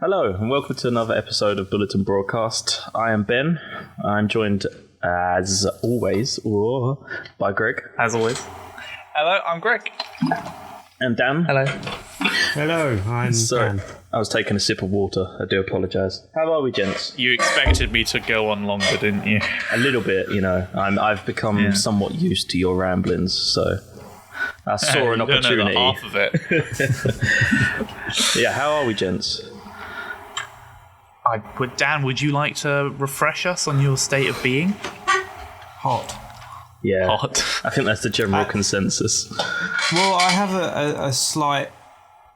Hello, and welcome to another episode of Bulletin Broadcast. I am Ben. I'm joined, as always, by Greg. As always. Hello, I'm Greg. And Dan. Hello. Hello, I'm Dan. I was taking a sip of water. I do apologise. How are we, gents? You expected me to go on longer, didn't you? A little bit, you know. I've become somewhat used to your ramblings, so I saw an opportunity. Know half of it. Yeah, how are we, gents? Dan, would you like to refresh us on your state of being? Hot. Yeah, Hot. I think that's the general consensus. Well, I have a slight,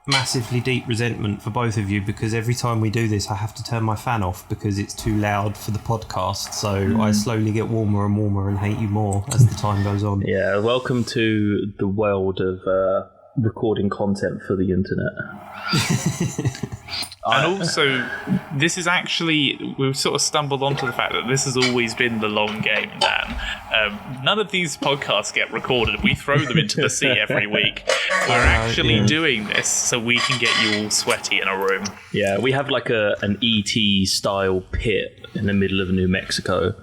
massively deep resentment for both of you because every time we do this, I have to turn my fan off because it's too loud for the podcast. So I slowly get warmer and warmer and hate you more as the time goes on. Yeah, welcome to the world of recording content for the internet. And also, this is actually, we've sort of stumbled onto the fact that this has always been the long game, Dan. None of these podcasts get recorded. We throw them into the sea every week. We're actually doing this so we can get you all sweaty in a room. Yeah, we have like an ET style pit in the middle of New Mexico.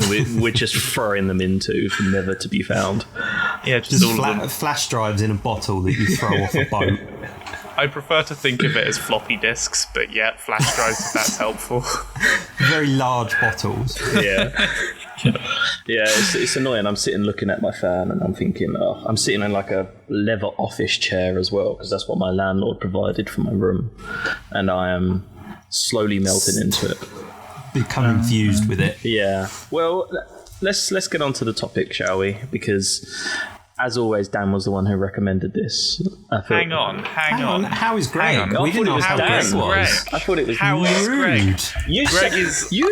We're just throwing them into for never to be found. Yeah, just all of them. Flash drives in a bottle that you throw off a boat. I prefer to think of it as floppy disks, but yeah, flash drives, if that's helpful. Very large bottles. Yeah. Yeah, it's annoying. I'm sitting looking at my fan and I'm thinking, I'm sitting in like a leather office chair as well, because that's what my landlord provided for my room. And I am slowly melting into it. Become infused with it. Yeah. Well, let's get on to the topic, shall we? Because as always, Dan was the one who recommended this. Hang on. How is Greg? We didn't ask how Greg was. I thought it was How is Greg? You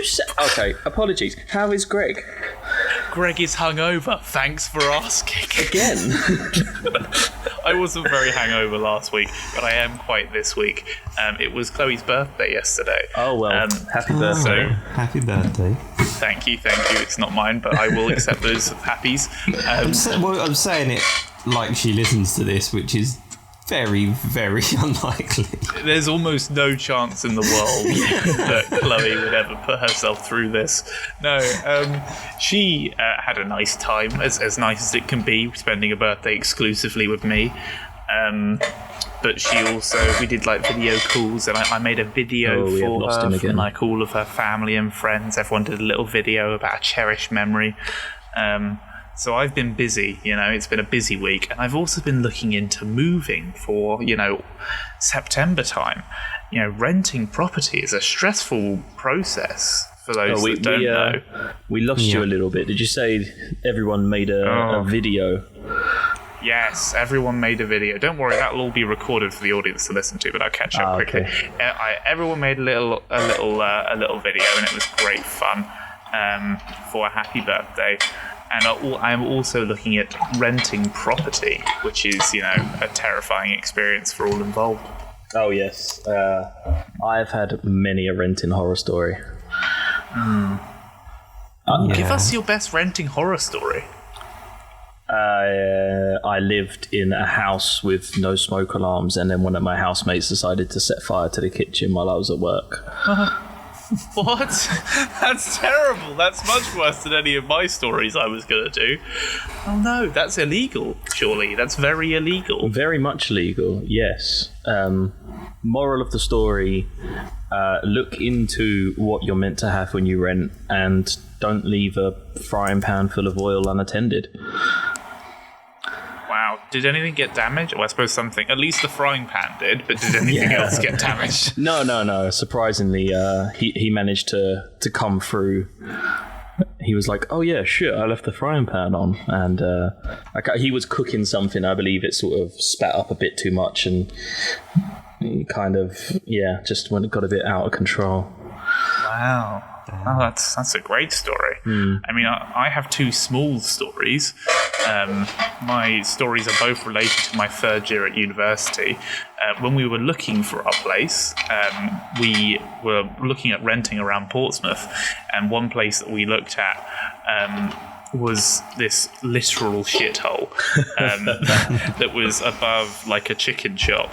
said. Okay, apologies. How is Greg? Greg is hungover. Thanks for asking. Again? I wasn't very hangover last week, but I am quite this week. It was Chloe's birthday yesterday. Oh, well, happy birthday. Happy birthday. Thank you. It's not mine, but I will accept those happies. I'm saying it like she listens to this, which is very, very unlikely. There's almost no chance in the world that Chloe would ever put herself through this. No, she had a nice time, as nice as it can be, spending a birthday exclusively with me. But we did like video calls, and I made a video for her from like all of her family and friends. Everyone did a little video about a cherished memory. So I've been busy, it's been a busy week. And I've also been looking into moving for, September time. Renting property is a stressful process for those that don't know. We lost you a little bit. Did you say everyone made a video? Yes, everyone made a video. Don't worry, that will all be recorded for the audience to listen to, but I'll catch up quickly. Okay. Everyone made a little video, and it was great fun for a happy birthday. And I'm also looking at renting property, which is, a terrifying experience for all involved. Oh, yes. I've had many a renting horror story. Give us your best renting horror story. I lived in a house with no smoke alarms, and then one of my housemates decided to set fire to the kitchen while I was at work. What? That's terrible. That's much worse than any of my stories I was going to do. Oh no, that's illegal, surely. That's very illegal. Very much illegal, yes. Moral of the story, look into what you're meant to have when you rent, and don't leave a frying pan full of oil unattended. Wow. Did anything get damaged? Well, I suppose something. At least the frying pan did, but did anything else get damaged? No. Surprisingly, he managed to come through. He was like, "Oh yeah, shit, I left the frying pan on," and he was cooking something. I believe it sort of spat up a bit too much, and he kind of just got a bit out of control. Wow. Oh, that's a great story. I mean, I have two small stories. My stories are both related to my third year at university. When we were looking for our place, we were looking at renting around Portsmouth, and one place that we looked at was this literal shithole that was above like a chicken shop.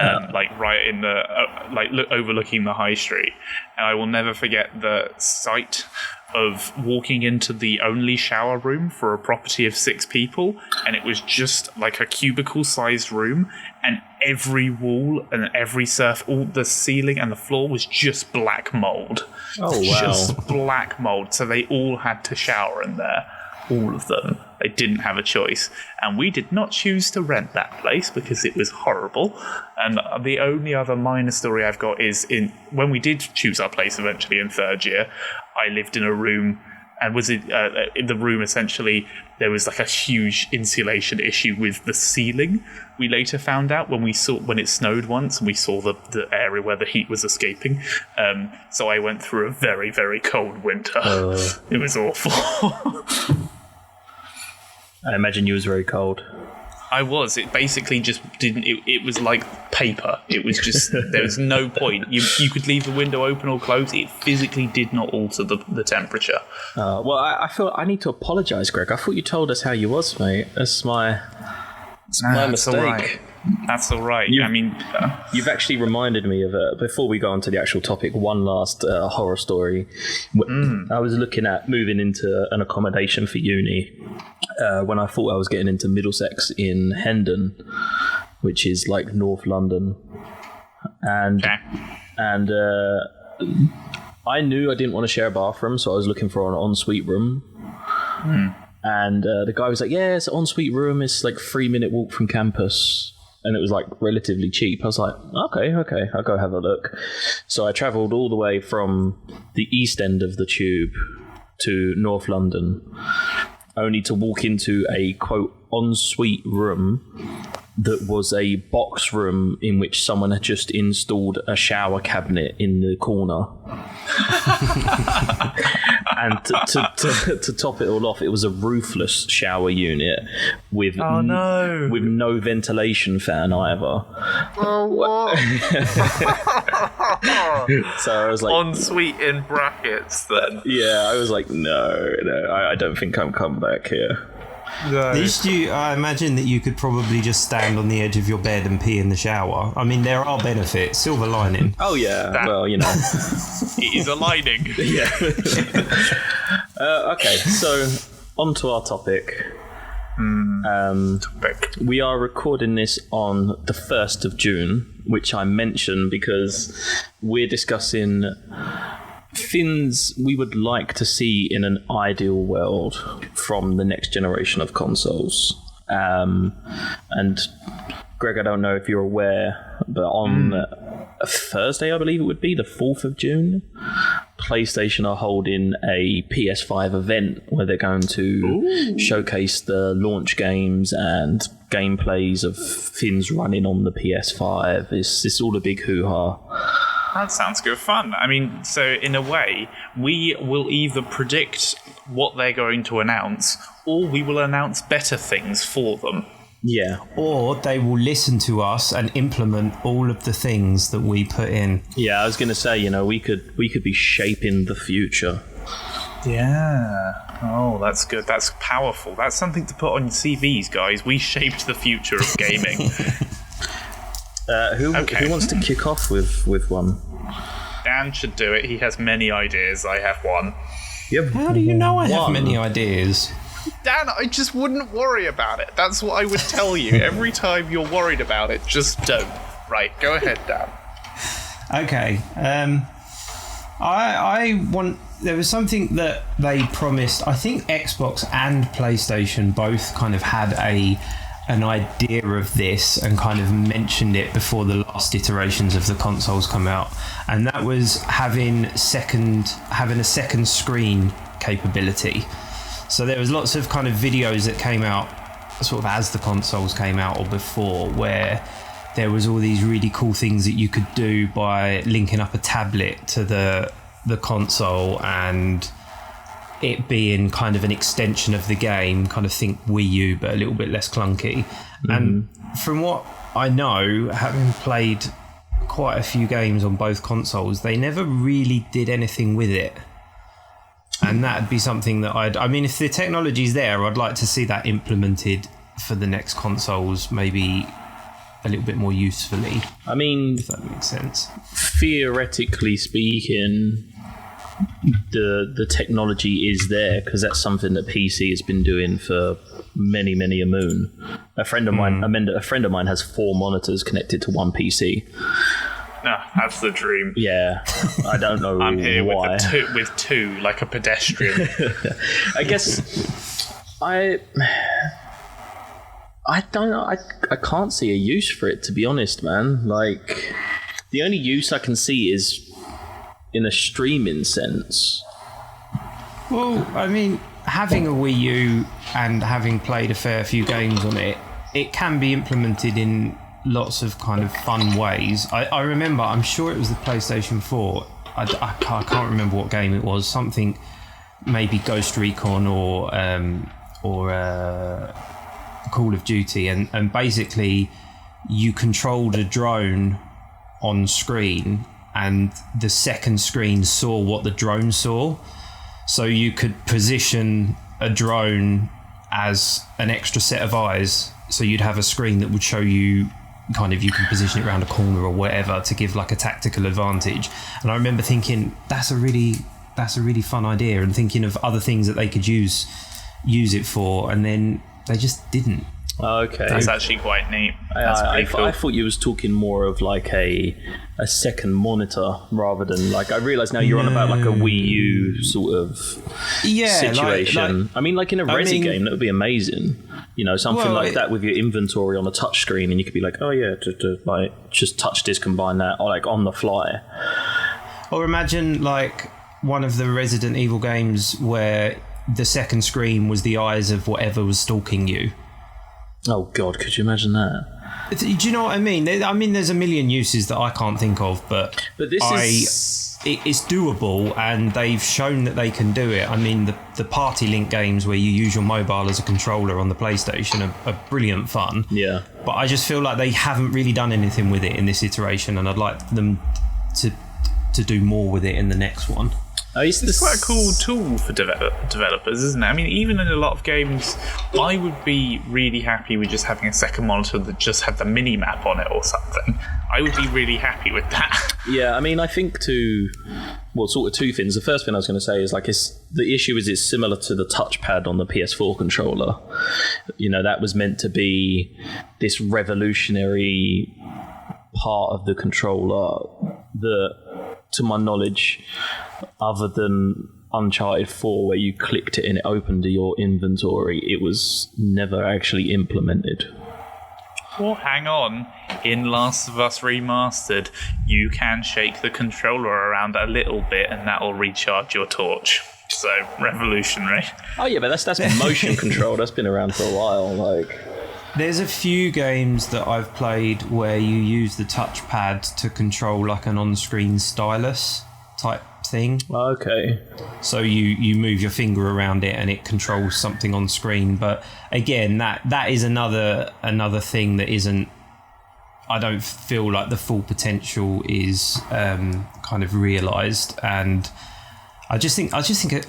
like right in the overlooking the high street. And I will never forget the sight of walking into the only shower room for a property of 6 people, and it was just like a cubicle-sized room, and every wall and every all the ceiling and the floor was just black mold. Oh, wow. Just black mold. So they all had to shower in there. All of them. They didn't have a choice. And we did not choose to rent that place because it was horrible. And the only other minor story I've got is when we did choose our place eventually in 3rd year, I lived in a room, and was in the room essentially there was like a huge insulation issue with the ceiling. We later found out when it snowed once, and we saw the area where the heat was escaping. So I went through a very, very cold winter. It was awful. I imagine you was very cold. I was. It basically just didn't. It was like paper. It was just. There was no point. You could leave the window open or closed. It physically did not alter the temperature. Well, I feel I need to apologise, Greg. I thought you told us how you was, mate. That's my mistake. All right. That's all right. You've actually reminded me of before we go on to the actual topic, one last horror story. I was looking at moving into an accommodation for uni when I thought I was getting into Middlesex in Hendon, which is like North London, and I knew I didn't want to share a bathroom, so I was looking for an ensuite room. And the guy was like, "Yeah, it's an ensuite room. It's like 3-minute walk from campus." And it was like relatively cheap. I was like, okay, I'll go have a look. So I travelled all the way from the east end of the tube to North London, only to walk into a, quote, ensuite room that was a box room in which someone had just installed a shower cabinet in the corner. And to top it all off, it was a roofless shower unit with no ventilation fan either. Oh, what? So I was like, ensuite in brackets then. Yeah, I was like, no, I don't think I'm coming back here. No. At least I imagine that you could probably just stand on the edge of your bed and pee in the shower. I mean, there are benefits, silver lining. Oh yeah, well, you know. It is a lining. Yeah. Okay, so on to our topic. We are recording this on the 1st of June, which I mention because we're discussing things we would like to see in an ideal world from the next generation of consoles. And Greg, I don't know if you're aware, but on Thursday, I believe it would be, the 4th of June, PlayStation are holding a PS5 event where they're going to showcase the launch games and gameplays of things running on the PS5. It's all a big hoo-ha. That sounds good fun. I mean, so in a way, we will either predict what they're going to announce, or we will announce better things for them. Yeah. Or they will listen to us and implement all of the things that we put in. Yeah, I was going to say, you know, we could be shaping the future. Yeah. Oh, that's good. That's powerful. That's something to put on CVs, guys. We shaped the future of gaming. Who wants to kick off with one? Dan should do it. He has many ideas. I have one. Yep. How do you know I have many ideas? Dan, I just wouldn't worry about it. That's what I would tell you. Every time you're worried about it, just don't. Right, go ahead, Dan. Okay. I want... There was something that they promised. I think Xbox and PlayStation both kind of had an idea of this and kind of mentioned it before the last iterations of the consoles come out, and that was having a second screen capability. So there was lots of kind of videos that came out sort of as the consoles came out or before, where there was all these really cool things that you could do by linking up a tablet to the console and it being kind of an extension of the game, kind of think Wii U, but a little bit less clunky. Mm-hmm. And from what I know, having played quite a few games on both consoles, they never really did anything with it. And that'd be something that I mean, if the technology's there, I'd like to see that implemented for the next consoles, maybe a little bit more usefully. I mean, if that makes sense. Theoretically speaking, the technology is there, because that's something that PC has been doing for many a moon. A friend of mine has 4 monitors connected to one PC. No, that's the dream. Yeah, I don't know. I'm here why. with two, like a pedestrian. I guess I don't know. I can't see a use for it, to be honest, man. Like, the only use I can see is in a streaming sense. Well, I mean, having a Wii U and having played a fair few games on it, it can be implemented in lots of kind of fun ways. I remember, I'm sure it was the PlayStation 4. I can't remember what game it was. Something, maybe Ghost Recon or Call of Duty, and basically you controlled a drone on screen, and the second screen saw what the drone saw. So you could position a drone as an extra set of eyes. So you'd have a screen that would show you kind of, you can position it around a corner or whatever to give like a tactical advantage. And I remember thinking that's a really fun idea, and thinking of other things that they could use it for, and then they just didn't. Okay, that's actually quite neat. That's pretty cool. I thought you was talking more of like a second monitor rather than, like, I realise now you're on about like a Wii U sort of situation. I mean, like in a Resi game, that would be amazing. You know, something like that with your inventory on a touch screen, and you could be like, oh yeah, just touch this, combine that, or like on the fly. Or imagine like one of the Resident Evil games where the second screen was the eyes of whatever was stalking you. Oh God, could you imagine that? Do you know what I mean? There's a million uses that I can't think of, but it's doable, and they've shown that they can do it. I mean, the Party Link games where you use your mobile as a controller on the PlayStation are brilliant fun. Yeah. But I just feel like they haven't really done anything with it in this iteration, and I'd like them to do more with it in the next one. It's quite a cool tool for developers, isn't it? I mean, even in a lot of games, I would be really happy with just having a second monitor that just had the mini-map on it or something. I would be really happy with that. Yeah, I mean, I think sort of two things. The first thing I was going to say is, like, the issue is it's similar to the touchpad on the PS4 controller. You know, that was meant to be this revolutionary part of the controller that, to my knowledge, other than Uncharted 4, where you clicked it and it opened your inventory, it was never actually implemented. Well, hang on. In Last of Us Remastered, you can shake the controller around a little bit and that'll recharge your torch. So, revolutionary. Oh yeah, but that's motion control. That's been around for a while. Like, there's a few games that I've played where you use the touchpad to control like an on-screen stylus type thing. Okay. So you move your finger around it and it controls something on screen. But again, that is another thing that isn't. I don't feel like the full potential is kind of realised, and I just think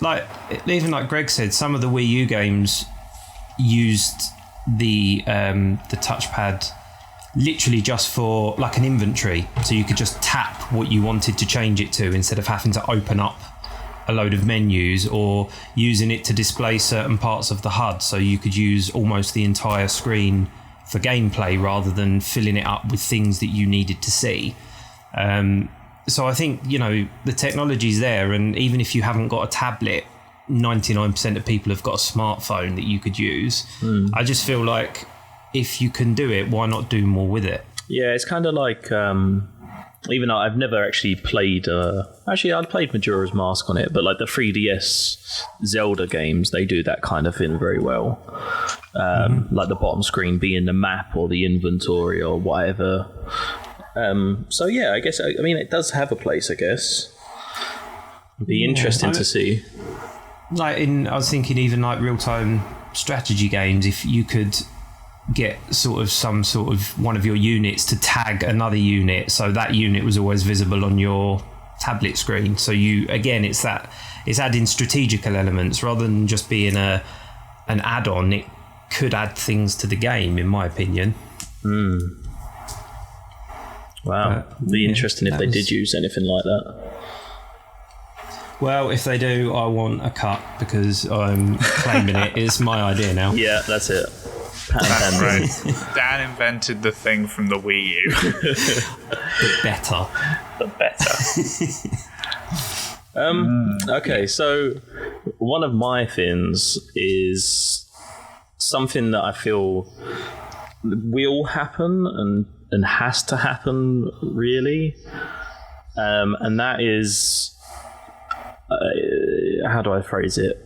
like, even like Greg said, some of the Wii U games used the touchpad literally just for like an inventory, so you could just tap what you wanted to change it to instead of having to open up a load of menus, or using it to display certain parts of the HUD, so you could use almost the entire screen for gameplay rather than filling it up with things that you needed to see. So I think, you know, the technology's there, and even if you haven't got a tablet, 99% of people have got a smartphone that you could use. I just feel like if you can do it, why not do more with it? Yeah, it's kind of like, even though I've never actually played, actually I played Majora's Mask on it, but like the 3DS Zelda games, they do that kind of thing very well. Like the bottom screen being the map or the inventory or whatever. So yeah, I guess, I mean, it does have a place, I guess. It'd be interesting to see. Like I was thinking even like real-time strategy games, if you could get some sort of one of your units to tag another unit, so that unit was always visible on your tablet screen. So it's adding strategical elements rather than just being an add-on. It could add things to the game, in my opinion. Wow. It'd be interesting if they did use anything like that. Well, if they do, I want a cut because I'm claiming it. It's my idea now. Yeah, that's it. That's right. Dan invented the thing from the Wii U. The better. The better. Okay, so one of my things is something that I feel will happen and has to happen, really. And that is... how do I phrase it?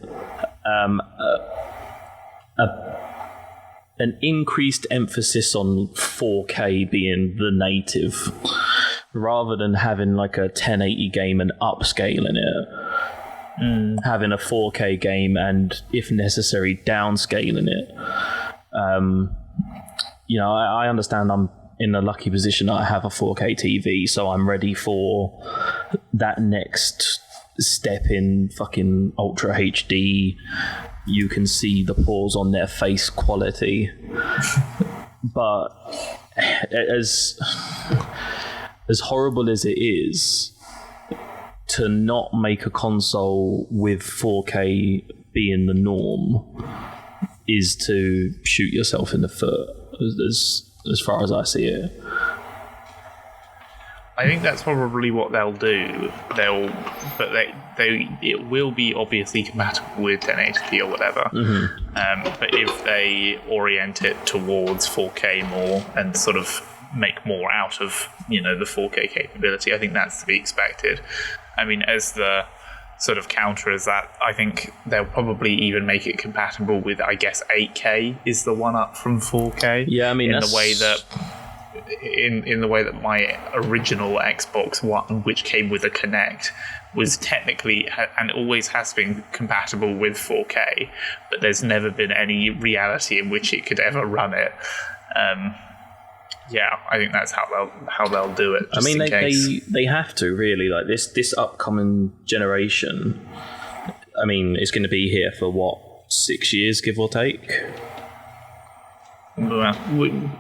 An increased emphasis on 4K being the native, rather than having like a 1080 game and upscaling it. Having a 4K game and, if necessary, downscaling it. I understand I'm in a lucky position that I have a 4K TV, so I'm ready for that next step in fucking Ultra HD. You can see the pores on their face quality. But as horrible as it is to not make a console with 4K being the norm, is to shoot yourself in the foot, as far as I see it. I think that's probably what they'll do. It will be obviously compatible with 1080p or whatever. But if they orient it towards 4K more and sort of make more out of the 4K capability, I think that's to be expected. I mean, as the sort of counter as that, I think they'll probably even make it compatible with, I guess, 8K is the one up from 4K. Yeah, I mean, in the way that my original Xbox One, which came with a Kinect, was technically and always has been compatible with 4K, but there's never been any reality in which it could ever run it. I think that's how they'll do it. I mean, they have to, really, like this upcoming generation. I mean, it's going to be here for what, 6 years, give or take. Well,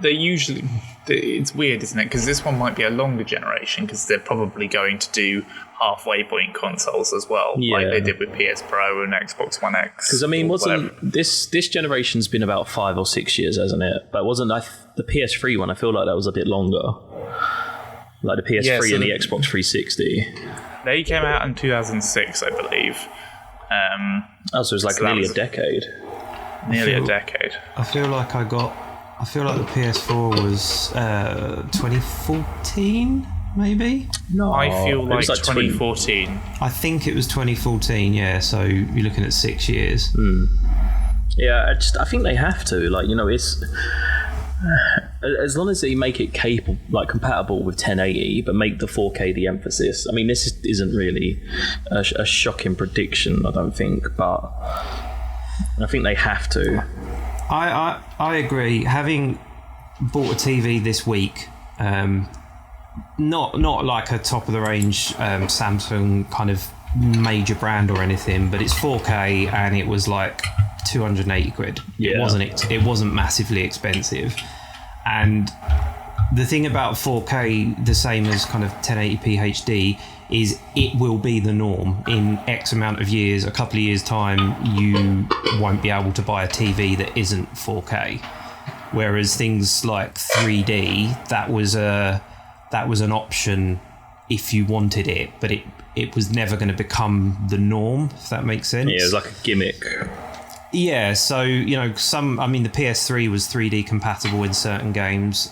they usually... It's weird, isn't it? Because this one might be a longer generation, because they're probably going to do halfway point consoles as well, like they did with PS Pro and Xbox One X. Because, I mean, this generation's been about 5 or 6 years, hasn't it? But wasn't the PS3 one? I feel like that was a bit longer. Like the PS3 and the Xbox 360. They came out in 2006, I believe. So it was like nearly a decade. A decade. I feel like the PS4 was 2014, maybe? No, I feel like 2014. I think it was 2014, yeah, so you're looking at 6 years. Yeah, I think they have to. Like, it's... as long as they make it capable, like compatible with 1080, but make the 4K the emphasis. I mean, this isn't really a shocking prediction, I don't think, but I think they have to. I agree. Having bought a TV this week, not like a top of the range Samsung kind of major brand or anything, but it's 4K and it was like 280 quid. Yeah. It wasn't massively expensive. And the thing about 4K, the same as kind of 1080p HD, is it will be the norm. In X amount of years, a couple of years' time, you won't be able to buy a TV that isn't 4K. Whereas things like 3D, that was an option if you wanted it, but it was never going to become the norm, if that makes sense. Yeah, it was like a gimmick. Yeah, so, the PS3 was 3D compatible in certain games.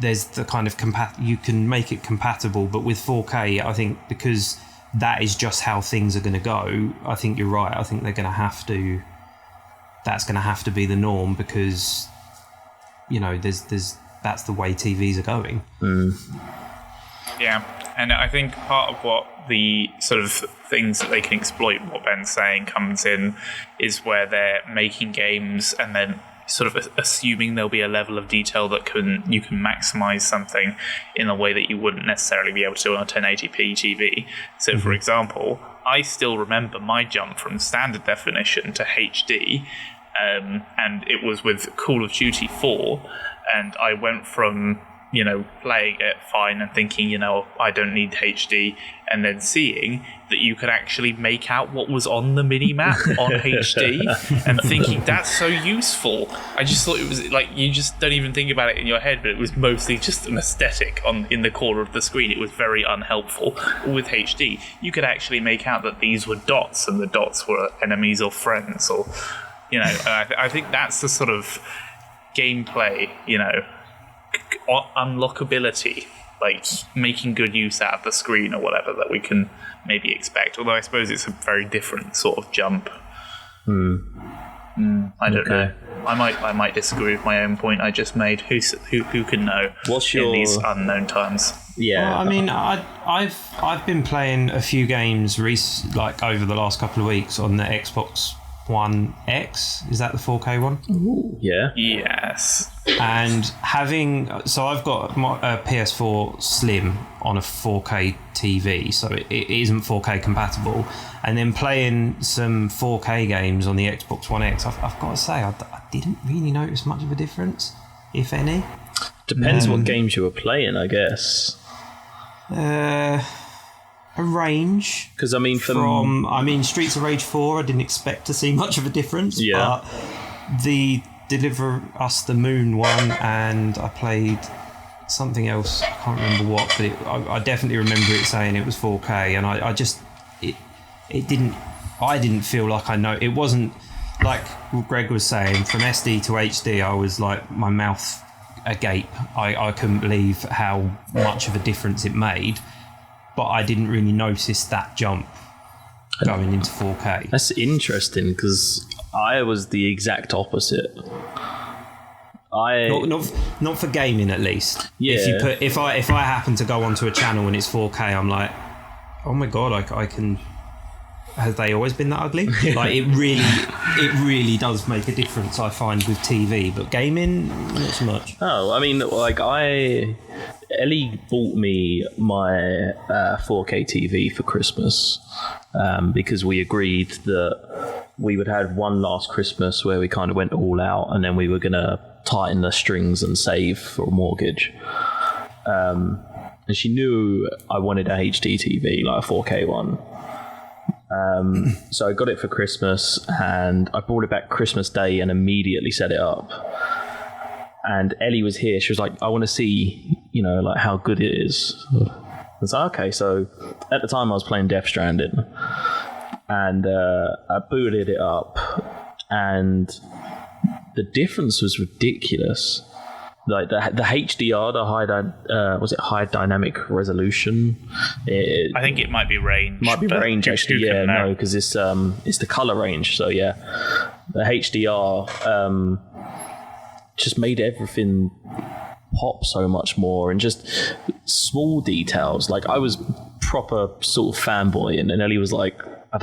There's the kind of you can make it compatible, but with 4K, I think because that is just how things are going to go, I think you're right. I think they're going to have to. That's going to have to be the norm because, that's the way TVs are going. Yeah, and I think part of what the sort of things that they can exploit, what Ben's saying, comes in, is where they're making games and then sort of assuming there'll be a level of detail that you can maximize something in a way that you wouldn't necessarily be able to on a 1080p TV. So, for example, I still remember my jump from standard definition to HD, and it was with Call of Duty 4. and I went from playing it fine and thinking, I don't need HD, and then seeing that you could actually make out what was on the mini-map on HD, and thinking, that's so useful. I just thought it was like, you just don't even think about it in your head, but it was mostly just an aesthetic in the corner of the screen. It was very unhelpful. With HD, you could actually make out that these were dots, and the dots were enemies or friends, or, and I think that's the sort of gameplay, unlockability, like making good use out of the screen or whatever, that we can maybe expect. Although I suppose it's a very different sort of jump. I don't know. I might disagree with my own point I just made. Who can know? What's your... in these unknown times? Yeah. Well, I mean, I've been playing a few games like over the last couple of weeks on the Xbox One X. Is that the 4K one? Ooh, yeah. Yes. And so I've got my PS4 Slim on a 4K TV, so it isn't 4K compatible. And then playing some 4K games on the Xbox One X, I've got to say, I didn't really notice much of a difference, if any. Depends what games you were playing, I guess. A range. Because I mean, Streets of Rage 4, I didn't expect to see much of a difference. Yeah. But the Deliver Us the Moon one, and I played something else, I can't remember what, but I definitely remember it saying it was 4K, and I didn't feel like I know. It wasn't like Greg was saying, from SD to HD, I was like, my mouth agape. I couldn't believe how much of a difference it made, but I didn't really notice that jump going into 4K. That's interesting, because I was the exact opposite. Not for gaming, at least. Yeah. If I happen to go onto a channel and it's 4K, I'm like, oh my god, I can. Have they always been that ugly? Like it really does make a difference, I find, with TV, but gaming, not so much. Oh, I mean, like Ellie bought me my 4K TV for Christmas because we agreed that we would have one last Christmas where we kind of went all out, and then we were going to tighten the strings and save for a mortgage. And she knew I wanted a HD TV, like a 4K one. So I got it for Christmas, and I brought it back Christmas Day and immediately set it up. And Ellie was here. She was like, I want to see, like how good it is. I was like, okay. So at the time I was playing Death Stranding, and I booted it up, and the difference was ridiculous. Like the HDR, the high dynamic resolution? I think it might be range. Might be range, actually. Yeah, no, because it's the color range. So yeah, the HDR just made everything pop so much more, and just small details. Like I was proper sort of fanboy, and Ellie was like, I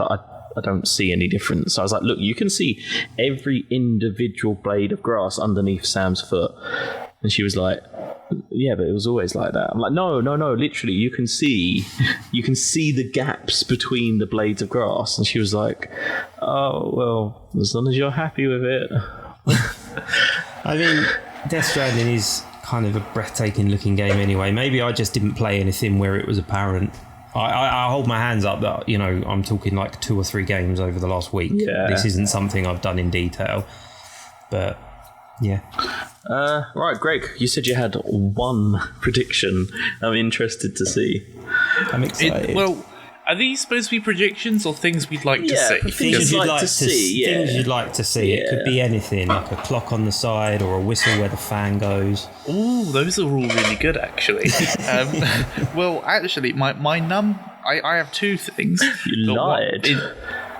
don't see any difference. So I was like, look, you can see every individual blade of grass underneath Sam's foot. And she was like, yeah, but it was always like that. I'm like, no, literally, you can see the gaps between the blades of grass. And she was like, oh, well, as long as you're happy with it. I mean, Death Stranding is kind of a breathtaking looking game anyway. Maybe I just didn't play anything where it was apparent. I hold my hands up that, I'm talking like 2 or 3 games over the last week. Yeah. This isn't something I've done in detail. But, yeah. Right, Greg, you said you had one prediction. I'm interested to see. I'm excited. Are these supposed to be predictions or things we'd like to see? Things you'd like to see. Things you'd like to see. Yeah. It could be anything, like a clock on the side or a whistle where the fan goes. Ooh, those are all really good, actually. Well, actually, I have 2 things. You lied.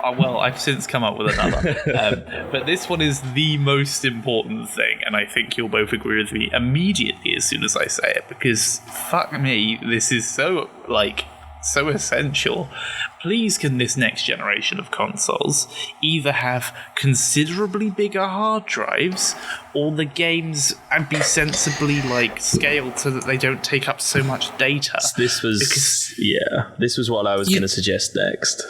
I've since come up with another. But this one is the most important thing, and I think you'll both agree with me immediately as soon as I say it, because fuck me, this is so essential. Please, can this next generation of consoles either have considerably bigger hard drives, or the games and be sensibly scaled so that they don't take up so much data? This was what I was going to suggest next.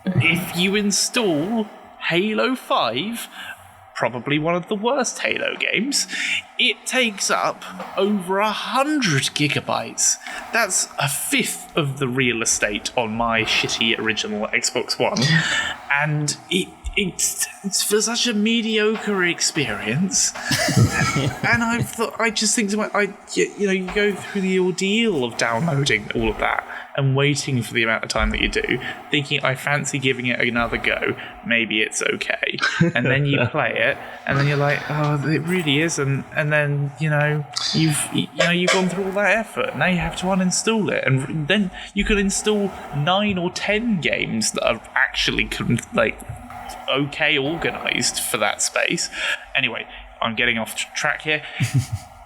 If you install Halo 5, probably one of the worst Halo games. It takes up over 100 gigabytes. That's a fifth of the real estate on my shitty original Xbox One. And it's for such a mediocre experience. And I just think to myself, you go through the ordeal of downloading all of that and waiting for the amount of time that you do, thinking I fancy giving it another go. Maybe it's okay. And then you play it, and then you're like, oh, it really isn't. And then you've gone through all that effort. Now you have to uninstall it, and then you can install 9 or 10 games that are actually okay organized for that space. Anyway, I'm getting off track here.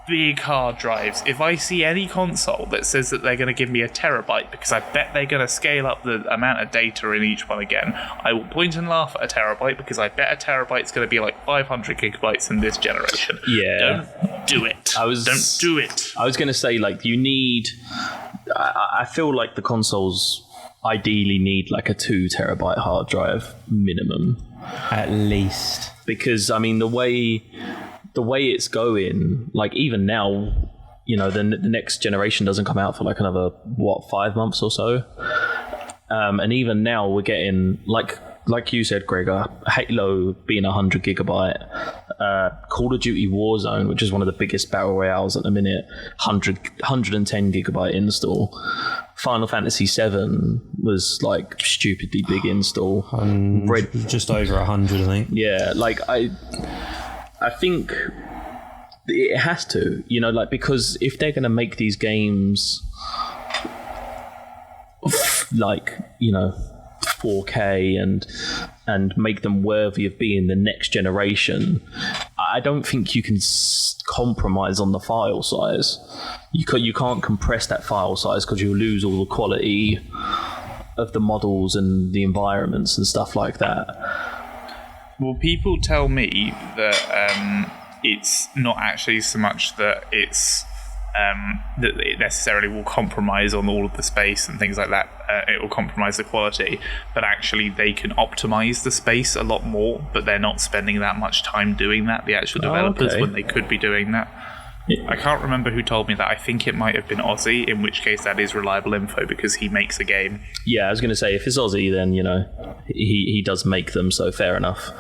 Big hard drives. If I see any console that says that they're going to give me a terabyte, because I bet they're going to scale up the amount of data in each one again, I will point and laugh at a terabyte, because I bet a terabyte's going to be like 500 gigabytes in this generation. Yeah. Don't do it. Don't do it. I was going to say, you need... I feel like the consoles ideally need a 2 terabyte hard drive minimum. At least. Because, I mean, the way it's going, even now, the next generation doesn't come out for another 5 months or so, and even now we're getting like you said, Gregor, Halo being 100 gigabyte, Call of Duty Warzone, which is one of the biggest battle royales at the minute, 110 gigabyte install. Final Fantasy 7 was stupidly big install. Just over 100, I think. Yeah, I think it has to, because if they're going to make these games 4K and make them worthy of being the next generation, I don't think you can compromise on the file size. You can't compress that file size, because you'll lose all the quality of the models and the environments and stuff like that. Well, people tell me that it's not actually so much that it's that it necessarily will compromise on all of the space and things like that. It will compromise the quality, but actually they can optimize the space a lot more, but they're not spending that much time doing that, the actual developers, when they could be doing that. Yeah. I can't remember who told me that. I think it might have been Ozzy, in which case that is reliable info, because he makes a game. Yeah, I was going to say, if it's Ozzy, then, he does make them, so fair enough.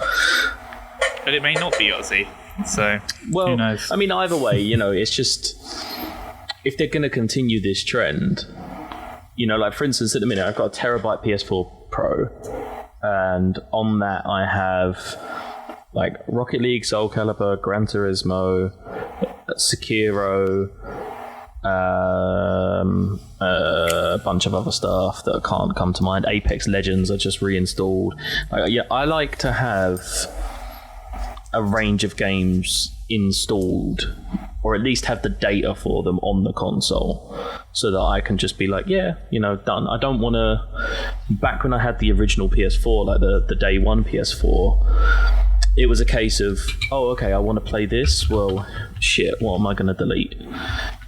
But it may not be Ozzy, so who knows? I mean, either way, it's just... If they're going to continue this trend, for instance, at the minute, I've got a terabyte PS4 Pro, and on that I have Rocket League, Soul Calibur, Gran Turismo, Sekiro, a bunch of other stuff that can't come to mind. Apex Legends I just reinstalled. I like to have a range of games installed, or at least have the data for them on the console, so that I can just be done. I don't want to... Back when I had the original PS4, the day one PS4, it was a case of, I want to play this. Well, shit, what am I going to delete?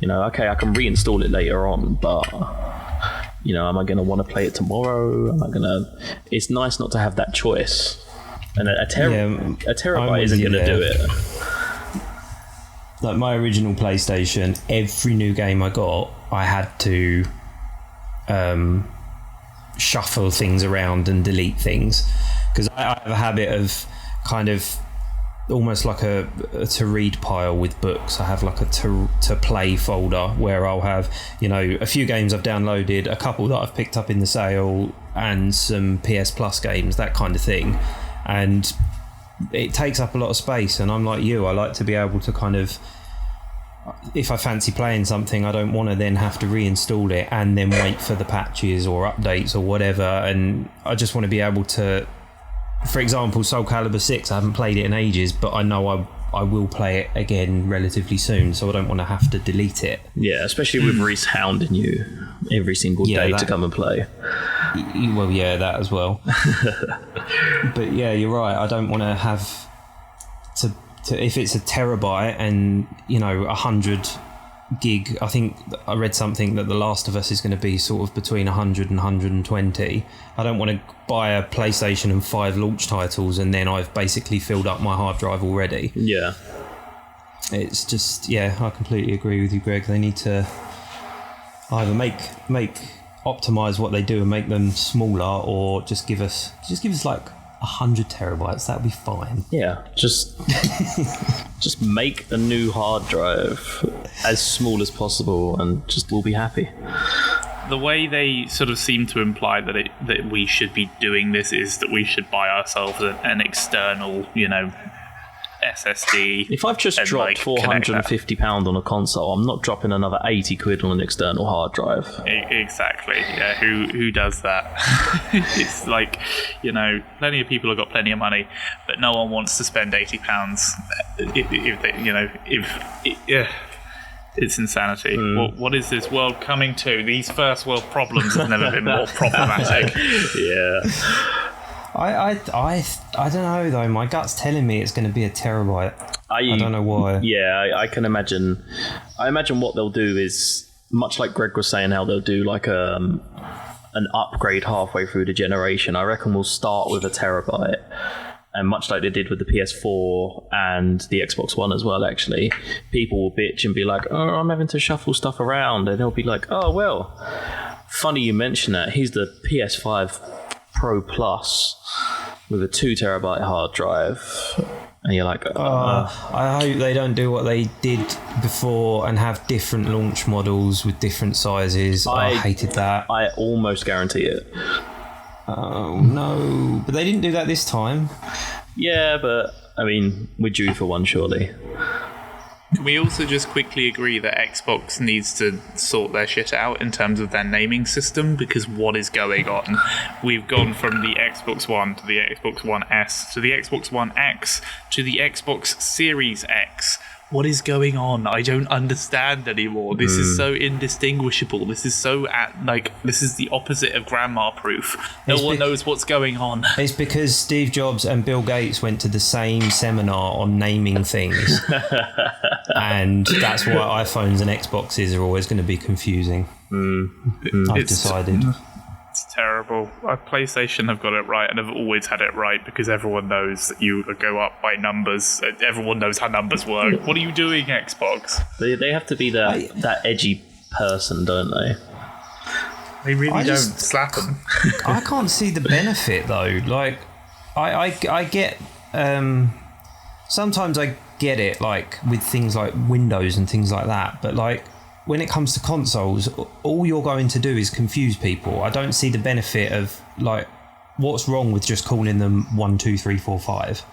Okay, I can reinstall it later on, but... am I going to want to play it tomorrow? It's nice not to have that choice. And a terabyte isn't going to do it. My original PlayStation, every new game I got, I had to shuffle things around and delete things, because I have a habit of kind of almost like a to read pile with books. I have a to play folder where I'll have a few games I've downloaded, a couple that I've picked up in the sale, and some PS Plus games, that kind of thing. And it takes up a lot of space, and I'm like you, I like to be able to kind of, if I fancy playing something, I don't want to then have to reinstall it and then wait for the patches or updates or whatever. And I just want to be able to, for example, Soul Calibur 6, I haven't played it in ages, but I know I will play it again relatively soon, so I don't want to have to delete it. Yeah, especially with Reese hounding you every single day to come and play. Well, yeah, that as well. But yeah, you're right. I don't want to have to if it's a terabyte and 100 gig. I think I read something that The Last of Us is going to be sort of between 100 and 120. I don't want to buy a PlayStation and 5 launch titles and then I've basically filled up my hard drive already. Yeah. It's just, yeah, I completely agree with you, Greg. They need to either optimize what they do and make them smaller, or just give us like 100 terabytes. That'd be fine. Yeah, just make a new hard drive as small as possible, and just we'll be happy. The way they sort of seem to imply that we should be doing this is that we should buy ourselves an external, SSD. If I've just dropped £450 on a console, I'm not dropping another 80 quid on an external hard drive. Exactly. Yeah. Who does that? It's like, plenty of people have got plenty of money, but no one wants to spend £80. It's insanity. What is this world coming to? These first world problems have never been more problematic. Yeah. I don't know though. My gut's telling me it's going to be a terabyte. I don't know why. Yeah, I can imagine. I imagine what they'll do is much like Greg was saying, how they'll do like an upgrade halfway through the generation. I reckon we'll start with a terabyte, and much like they did with the PS4 and the Xbox One as well. Actually, people will bitch and be like, "Oh, I'm having to shuffle stuff around," and they'll be like, "Oh well, funny you mention that. Here's the PS5 Pro Plus with a 2 terabyte hard drive," and you're like, I hope they don't do what they did before and have different launch models with different sizes. I hated that. I almost guarantee it. Oh no, but they didn't do that this time. Yeah, but I mean, we're due for one, surely. Can we also just quickly agree that Xbox needs to sort their shit out in terms of their naming system? Because what is going on? We've gone from the Xbox One to the Xbox One S to the Xbox One X to the Xbox Series X. What is going on? I don't understand anymore. This is so indistinguishable. This is so this is the opposite of grandma proof. No one knows what's going on. It's because Steve Jobs and Bill Gates went to the same seminar on naming things. And that's why iPhones and Xboxes are always going to be confusing. I've decided. It's terrible. PlayStation have got it right, and have always had it right, because everyone knows that you go up by numbers. Everyone knows how numbers work. What are you doing, Xbox? They have to be that edgy person, don't they? They really don't. Slap them. I can't see the benefit though. Like, I get. Sometimes I get it, like with things like Windows and things like that, but like, when it comes to consoles, all you're going to do is confuse people. I don't see the benefit of, like, what's wrong with just calling them 1, 2, 3, 4, 5.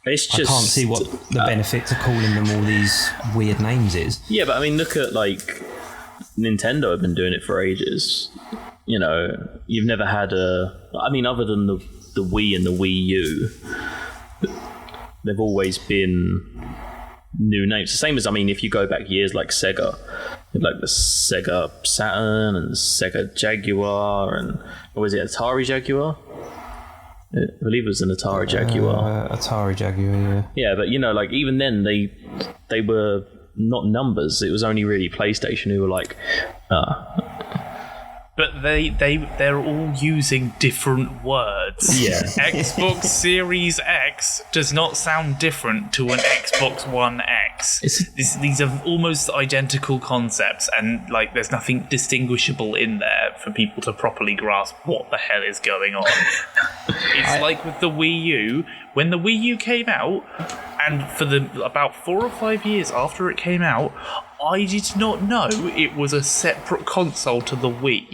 It's just, I can't see what the benefit to calling them all these weird names is. Yeah, but I mean, look at like Nintendo have been doing it for ages. You've never had other than the Wii and the Wii U, they've always been new names. The same as, if you go back years, like Sega, like the Sega Saturn and Sega Jaguar, and what was it, Atari Jaguar? I believe it was an Atari Jaguar. Atari Jaguar, yeah. Yeah, but like even then they were not numbers. It was only really PlayStation who were like, But they're all using different words. Yeah. Xbox Series X does not sound different to an Xbox One X. These are almost identical concepts, and like there's nothing distinguishable in there for people to properly grasp what the hell is going on. It's like with the Wii U. When the Wii U came out, and for about 4 or 5 years after it came out, I did not know it was a separate console to the Wii.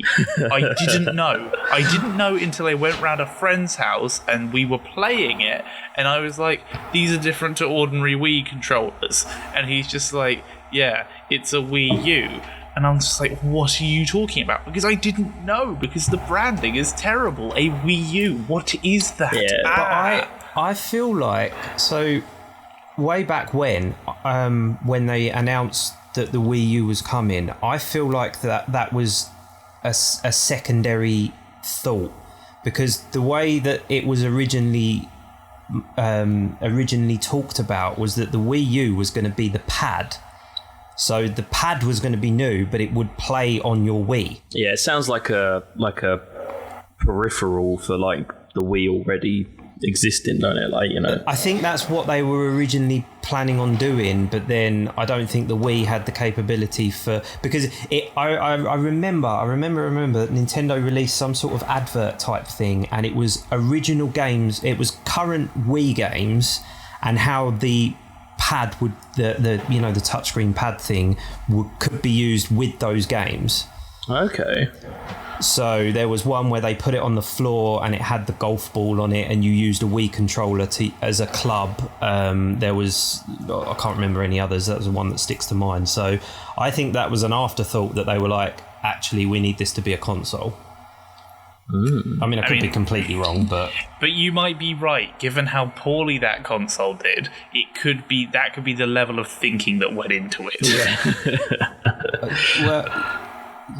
I didn't know. I didn't know until I went round a friend's house and we were playing it, and I was like, these are different to ordinary Wii controllers. And he's just like, yeah, it's a Wii U. And I'm just like, what are you talking about? Because I didn't know, because the branding is terrible. A Wii U, what is that? Yeah, but I feel like, so way back when they announced that the Wii U was coming, I feel like that was a secondary thought, because the way that it was originally talked about was that the Wii U was going to be the pad So the pad was going to be new, but it would play on your Wii. Yeah, it sounds like a peripheral for like the Wii already existing, don't it? Like, you know. I think that's what they were originally planning on doing, but then I don't think the Wii had the capability for, because I remember that Nintendo released some sort of advert type thing, and it was original games, it was current Wii games, and how the pad would the touchscreen pad thing could be used with those games. Okay. So there was one where they put it on the floor and it had the golf ball on it, and you used a Wii controller as a club. There was, I can't remember any others. That was the one that sticks to mind. So I think that was an afterthought, that they were like, actually, we need this to be a console. I mean, I could be completely wrong, but you might be right. Given how poorly that console did, could be the level of thinking that went into it.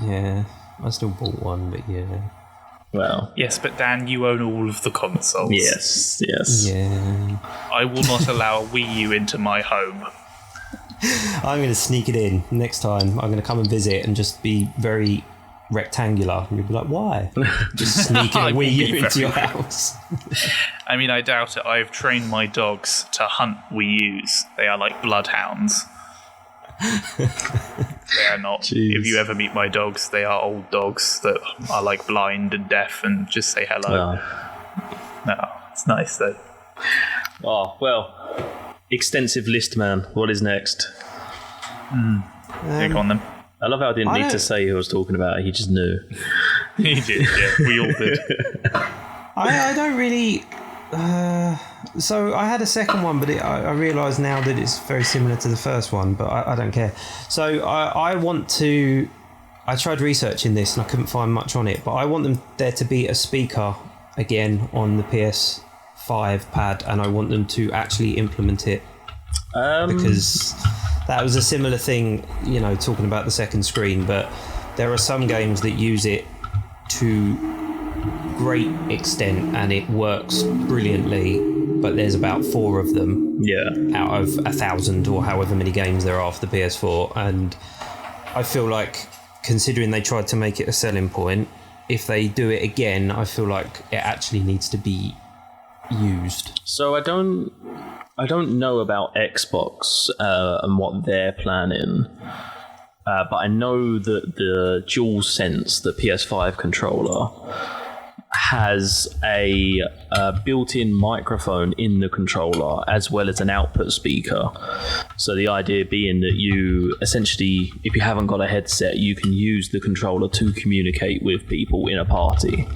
Yeah, I still bought one, but yeah. Well, yes, but Dan, you own all of the consoles. Yes. Yeah. I will not allow a Wii U into my home. I'm going to sneak it in next time. I'm going to come and visit and just be very rectangular, and you'll be like, why? Just sneaking a Wii U into your house. I mean, I doubt it. I've trained my dogs to hunt Wii U's. They are like bloodhounds. They are not. Jeez. If you ever meet my dogs, they are old dogs that are like blind and deaf and just say hello. No, it's nice though. Oh, well, extensive list, man. What is next? Pick on them. I love how I didn't need to say who I was talking about. He just knew. He did, yeah. We all did. I don't really... so I had a second one, but I realise now that it's very similar to the first one, but I don't care. So I want to... I tried researching this and I couldn't find much on it, but I want there to be a speaker again on the PS5 pad, and I want them to actually implement it. Because that was a similar thing, you know, talking about the second screen, but there are some games that use it to great extent and it works brilliantly, but there's about 4 of them out of 1,000 or however many games there are for the PS4, and I feel like, considering they tried to make it a selling point, if they do it again, I feel like it actually needs to be used. So I don't know about Xbox and what they're planning, but I know that the DualSense, the PS5 controller, has a built-in microphone in the controller as well as an output speaker. So the idea being that you essentially, if you haven't got a headset, you can use the controller to communicate with people in a party.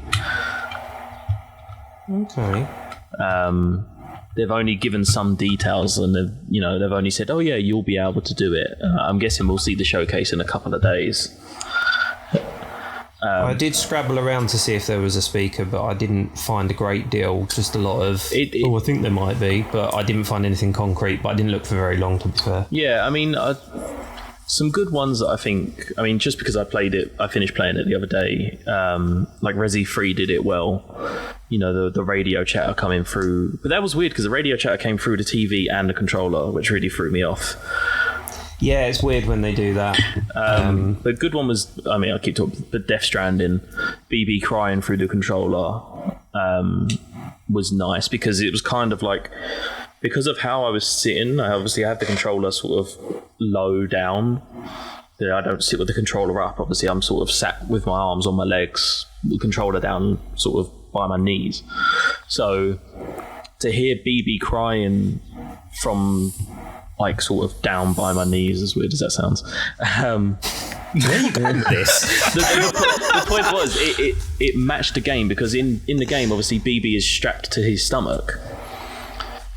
Okay. They've only given some details, and they've only said, "Oh yeah, you'll be able to do it." I'm guessing we'll see the showcase in a couple of days. I did scrabble around to see if there was a speaker, but I didn't find a great deal. Just a lot of, I think there might be, but I didn't find anything concrete. But I didn't look for very long, to be fair. Yeah, I mean, some good ones that I think. I mean, just because I finished playing it the other day. Like Resi 3 did it well. You know, the radio chatter coming through, but that was weird because the radio chatter came through the TV and the controller, which really threw me off. Yeah, it's weird when they do that. The good one was, I mean, I keep talking, but Death Stranding, BB crying through the controller was nice, because it was kind of like, because of how I was sitting, I obviously had the controller sort of low down. I don't sit with the controller up. Obviously, I'm sort of sat with my arms on my legs, the controller down sort of by my knees. So to hear BB crying from like sort of down by my knees, as weird as that sounds. Where are you going with this? The point was, it matched the game, because in the game, obviously, BB is strapped to his stomach.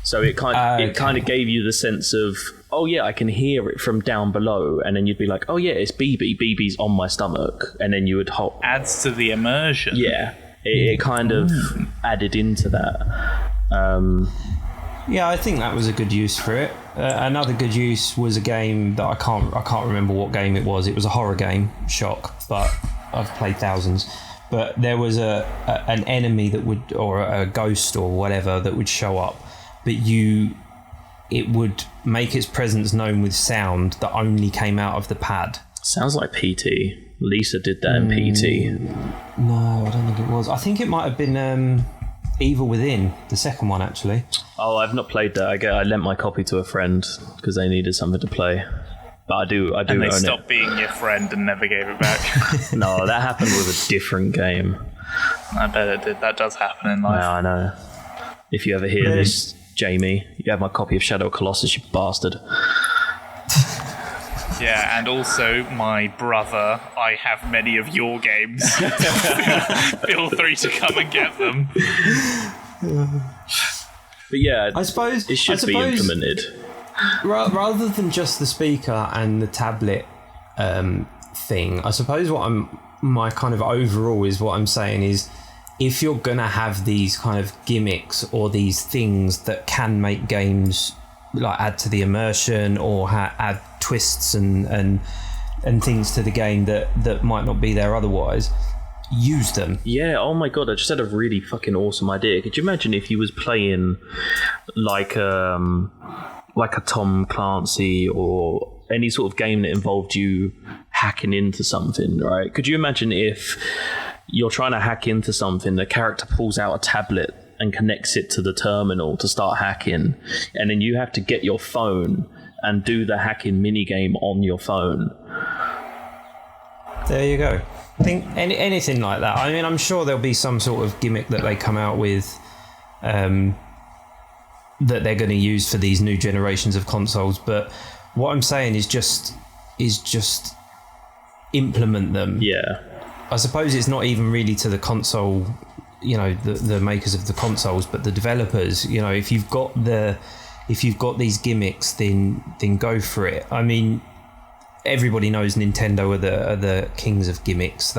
So it kind of gave you the sense of, oh yeah, I can hear it from down below, and then you'd be like, oh yeah, it's BB. BB's on my stomach, and then you would hold. Adds to the immersion. Yeah, it kind of added into that. Yeah, I think that was a good use for it. Another good use was a game that I can't remember what game it was. It was a horror game, shock, but I've played thousands. But there was an enemy that would, or a ghost or whatever, that would show up, but you it would make its presence known with sound that only came out of the pad. Sounds like PT. Lisa did that in PT. No, I don't think it was. I think it might have been Evil Within, the second one, actually. Oh, I've not played that. I lent my copy to a friend because they needed something to play. But I do and they own stopped being your friend and never gave it back. No, that happened with a different game. I bet it did. That does happen in life. Yeah, I know. If you ever hear this, Jamie, you have my copy of Shadow of Colossus, you bastard. Yeah, and also, my brother, I have many of your games. Feel free to come and get them. But yeah, I suppose it should be implemented. Rather than just the speaker and the tablet thing, I suppose my kind of overall is what I'm saying is, if you're going to have these kind of gimmicks or these things that can make games like add to the immersion or add twists and things to the game that might not be there otherwise, use them. Yeah, oh my god, I just had a really fucking awesome idea. Could you imagine if you was playing like a Tom Clancy or any sort of game that involved you hacking into something, right? Could you imagine if you're trying to hack into something, the character pulls out a tablet and connects it to the terminal to start hacking, and then you have to get your phone and do the hacking minigame on your phone. There you go. I think anything like that. I mean, I'm sure there'll be some sort of gimmick that they come out with that they're going to use for these new generations of consoles. But what I'm saying is just implement them. Yeah. I suppose it's not even really to the console, you know, the makers of the consoles, but the developers. You know, if you've got these gimmicks, then go for it. I mean, everybody knows Nintendo are the kings of gimmicks.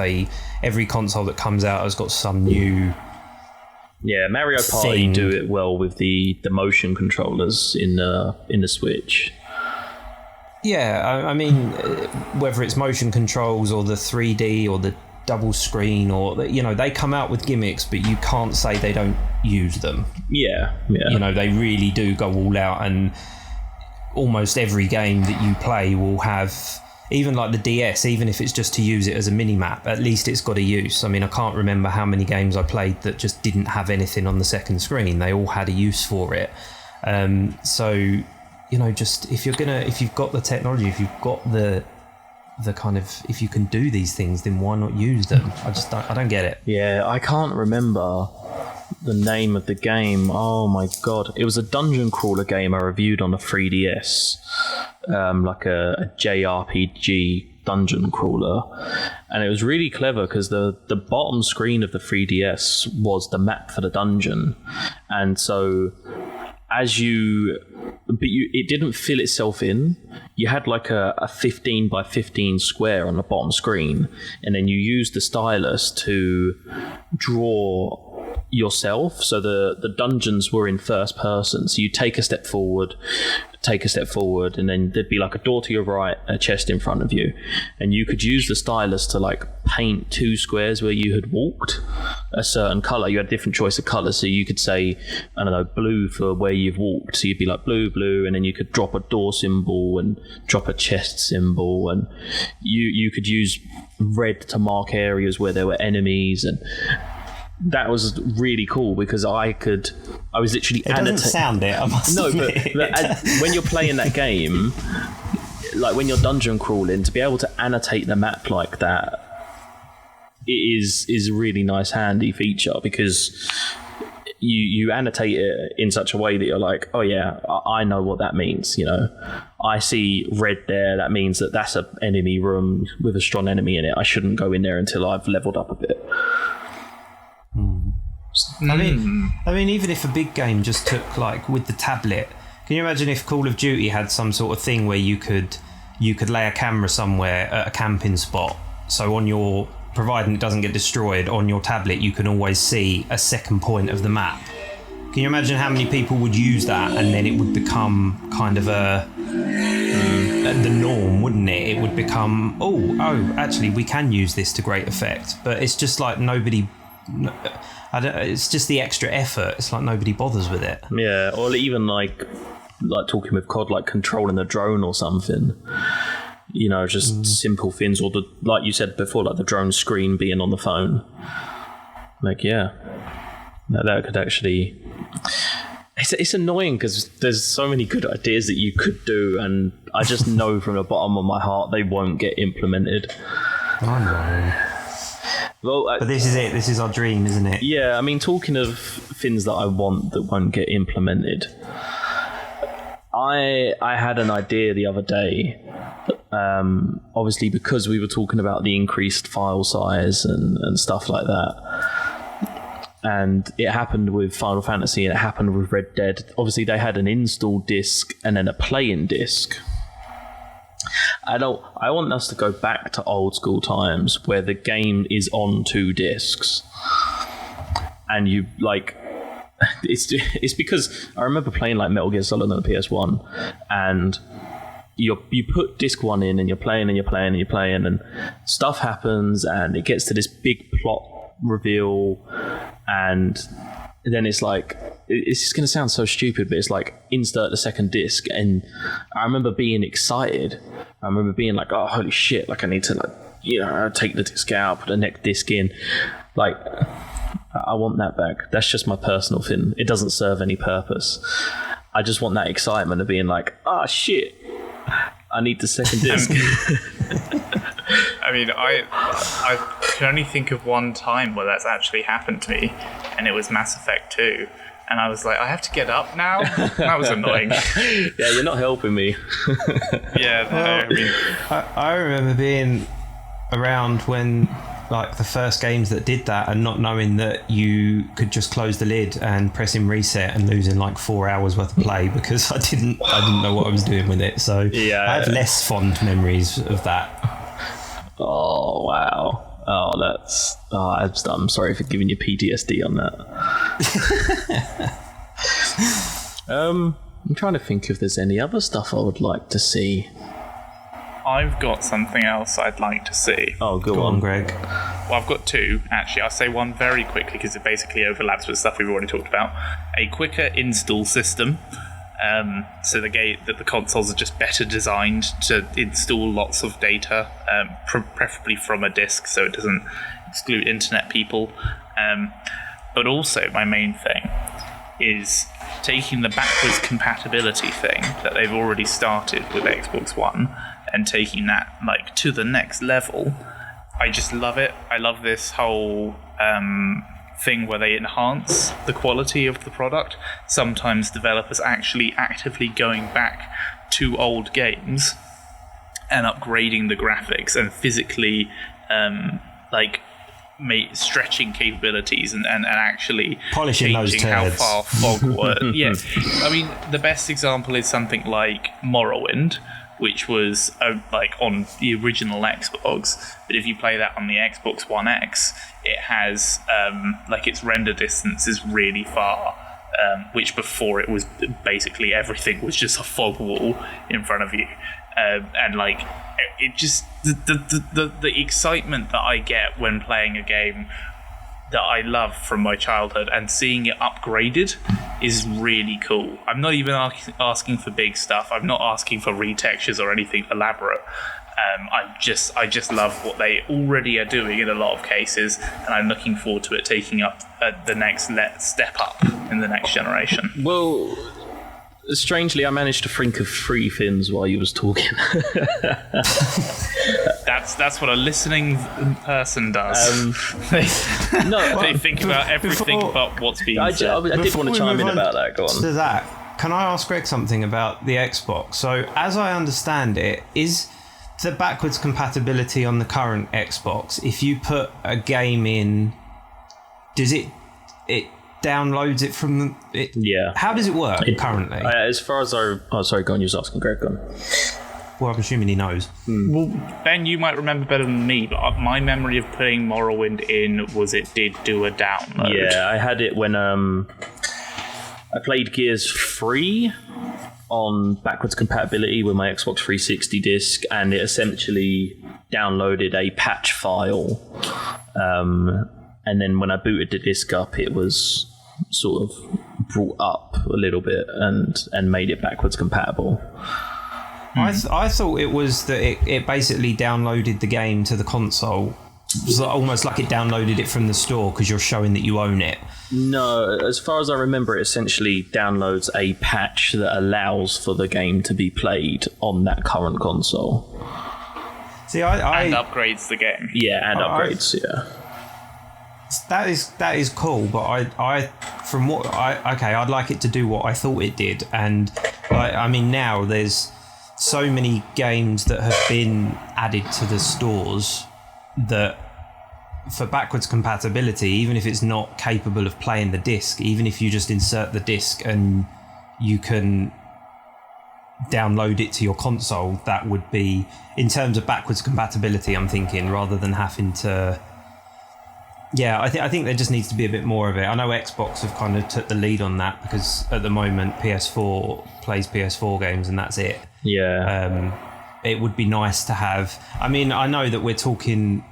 Every console that comes out has got some new. Yeah, Mario Party do it well with the motion controllers in the Switch. Yeah, I mean, whether it's motion controls or the 3D or the double screen, or you know, they come out with gimmicks, but you can't say they don't use them. Yeah. You know, they really do go all out, and almost every game that you play will have, even like the DS, even if it's just to use it as a mini map, at least it's got a use. I mean, I can't remember how many games I played that just didn't have anything on the second screen. They all had a use for it. So, you know, just if you've got the technology, if you've got the kind of, if you can do these things, then why not use them? I don't get it. Yeah, I can't remember the name of the game. Oh my god, it was a dungeon crawler game I reviewed on the 3DS, like a JRPG dungeon crawler, and it was really clever because the bottom screen of the 3DS was the map for the dungeon, and so it didn't fill itself in. You had like a 15 by 15 square on the bottom screen, and then you used the stylus to draw yourself. So the dungeons were in first person. So you take a step forward, and then there'd be like a door to your right, a chest in front of you, and you could use the stylus to like paint two squares where you had walked a certain color. You had a different choice of colors, so you could say, I don't know, blue for where you've walked, so you'd be like blue, and then you could drop a door symbol and drop a chest symbol, and you could use red to mark areas where there were enemies, and that was really cool because I was literally It doesn't sound it, I must admit. But when you're playing that game, like when you're dungeon crawling, to be able to annotate the map like that, it is a really nice handy feature, because you annotate it in such a way that you're like, oh yeah, I know what that means. You know, I see red there, that means that's an enemy room with a strong enemy in it. I shouldn't go in there until I've leveled up a bit. I mean, even if a big game just took, like with the tablet, can you imagine if Call of Duty had some sort of thing where you could lay a camera somewhere at a camping spot, so on your, providing it doesn't get destroyed, on your tablet you can always see a second point of the map. Can you imagine how many people would use that, and then it would become kind of the norm, wouldn't it? It would become, oh, actually we can use this to great effect, but it's just like nobody. It's just the extra effort. It's like nobody bothers with it. Yeah, or even like like talking with COD, like controlling a drone or something. You know, just simple things, or the, like you said before, like the drone screen being on the phone. Like, yeah, that could actually. It's annoying because there's so many good ideas that you could do, and I just know from the bottom of my heart they won't get implemented. I know. Well, but this is it. This is our dream, isn't it? Yeah, I mean, talking of things that I want that won't get implemented, I had an idea the other day. Obviously, because we were talking about the increased file size and stuff like that, and it happened with Final Fantasy and it happened with Red Dead. Obviously, they had an install disc and then a play-in disc. I want us to go back to old school times where the game is on 2 discs, and you like. It's because I remember playing like Metal Gear Solid on the PS1, and you put disc 1 in and you're playing and you're playing and you're playing, and stuff happens and it gets to this big plot reveal, and then it's like, it's just going to sound so stupid, but it's like insert the second disc. And I remember being excited. I remember being like, oh, holy shit, like I need to, like, you know, take the disc out, put the next disc in. Like, I want that back. That's just my personal thing. It doesn't serve any purpose. I just want that excitement of being like, oh shit, I need the second disc. I mean, I can only think of one time where that's actually happened to me, and it was Mass Effect 2. And I was like, I have to get up now? That was annoying. Yeah, you're not helping me. Yeah, no, I mean... I remember being around when, like, the first games that did that, and not knowing that you could just close the lid and pressing reset and losing like 4 hours worth of play because I didn't know what I was doing with it. So yeah, I have less fond memories of that. Oh wow. I'm sorry for giving you PTSD on that. I'm trying to think if there's any other stuff I would like to see. I've got something else I'd like to see. Oh, go on, Greg. Well, I've got 2, actually. I'll say one very quickly because it basically overlaps with stuff we've already talked about. A quicker install system. So the consoles are just better designed to install lots of data, preferably from a disk, so it doesn't exclude internet people. But also, my main thing is taking the backwards compatibility thing that they've already started with Xbox One and taking that like to the next level. I just love it. I love this whole thing where they enhance the quality of the product. Sometimes developers actually actively going back to old games and upgrading the graphics and physically stretching capabilities and actually polishing changing how far fog works. Yeah, I mean, the best example is something like Morrowind, which was on the original Xbox, but if you play that on the Xbox One X, it has its render distance is really far, which before it was basically everything was just a fog wall in front of you, and like it just the excitement that I get when playing a game that I love from my childhood and seeing it upgraded is really cool. I'm not even asking for big stuff. I'm not asking for retextures or anything elaborate. I just love what they already are doing in a lot of cases, and I'm looking forward to it taking up the next step up in the next generation. Well, strangely, I managed to think of 3 things while you was talking. That's what a listening person does. They think about everything but what's being said. I did want to chime in about that. Go on. To that, can I ask Greg something about the Xbox? So, as I understand it, is the backwards compatibility on the current Xbox, if you put a game in, does it downloads it from it? Yeah. How does it work currently? As far as go on, you was asking Greg, go on. Well, I'm assuming he knows. Well, Ben, you might remember better than me, but my memory of putting Morrowind in was it did do a download. Yeah, I had it when I played Gears 3 on backwards compatibility with my Xbox 360 disc, and it essentially downloaded a patch file. And then when I booted the disc up, it was sort of brought up a little bit and made it backwards compatible. I thought it was that it basically downloaded the game to the console. It was almost like it downloaded it from the store because you're showing that you own it. No, as far as I remember, it essentially downloads a patch that allows for the game to be played on that current console. See, and upgrades the game. Yeah, and upgrades. Yeah. That is cool, but I'd like it to do what I thought it did, and I mean now there's so many games that have been added to the stores that for backwards compatibility, even if it's not capable of playing the disc, even if you just insert the disc and you can download it to your console, that would be, in terms of backwards compatibility, I'm thinking, rather than having to... Yeah, I think there just needs to be a bit more of it. I know Xbox have kind of took the lead on that because at the moment PS4 plays PS4 games and that's it. Yeah. It would be nice to have... I mean, I know that we're talking,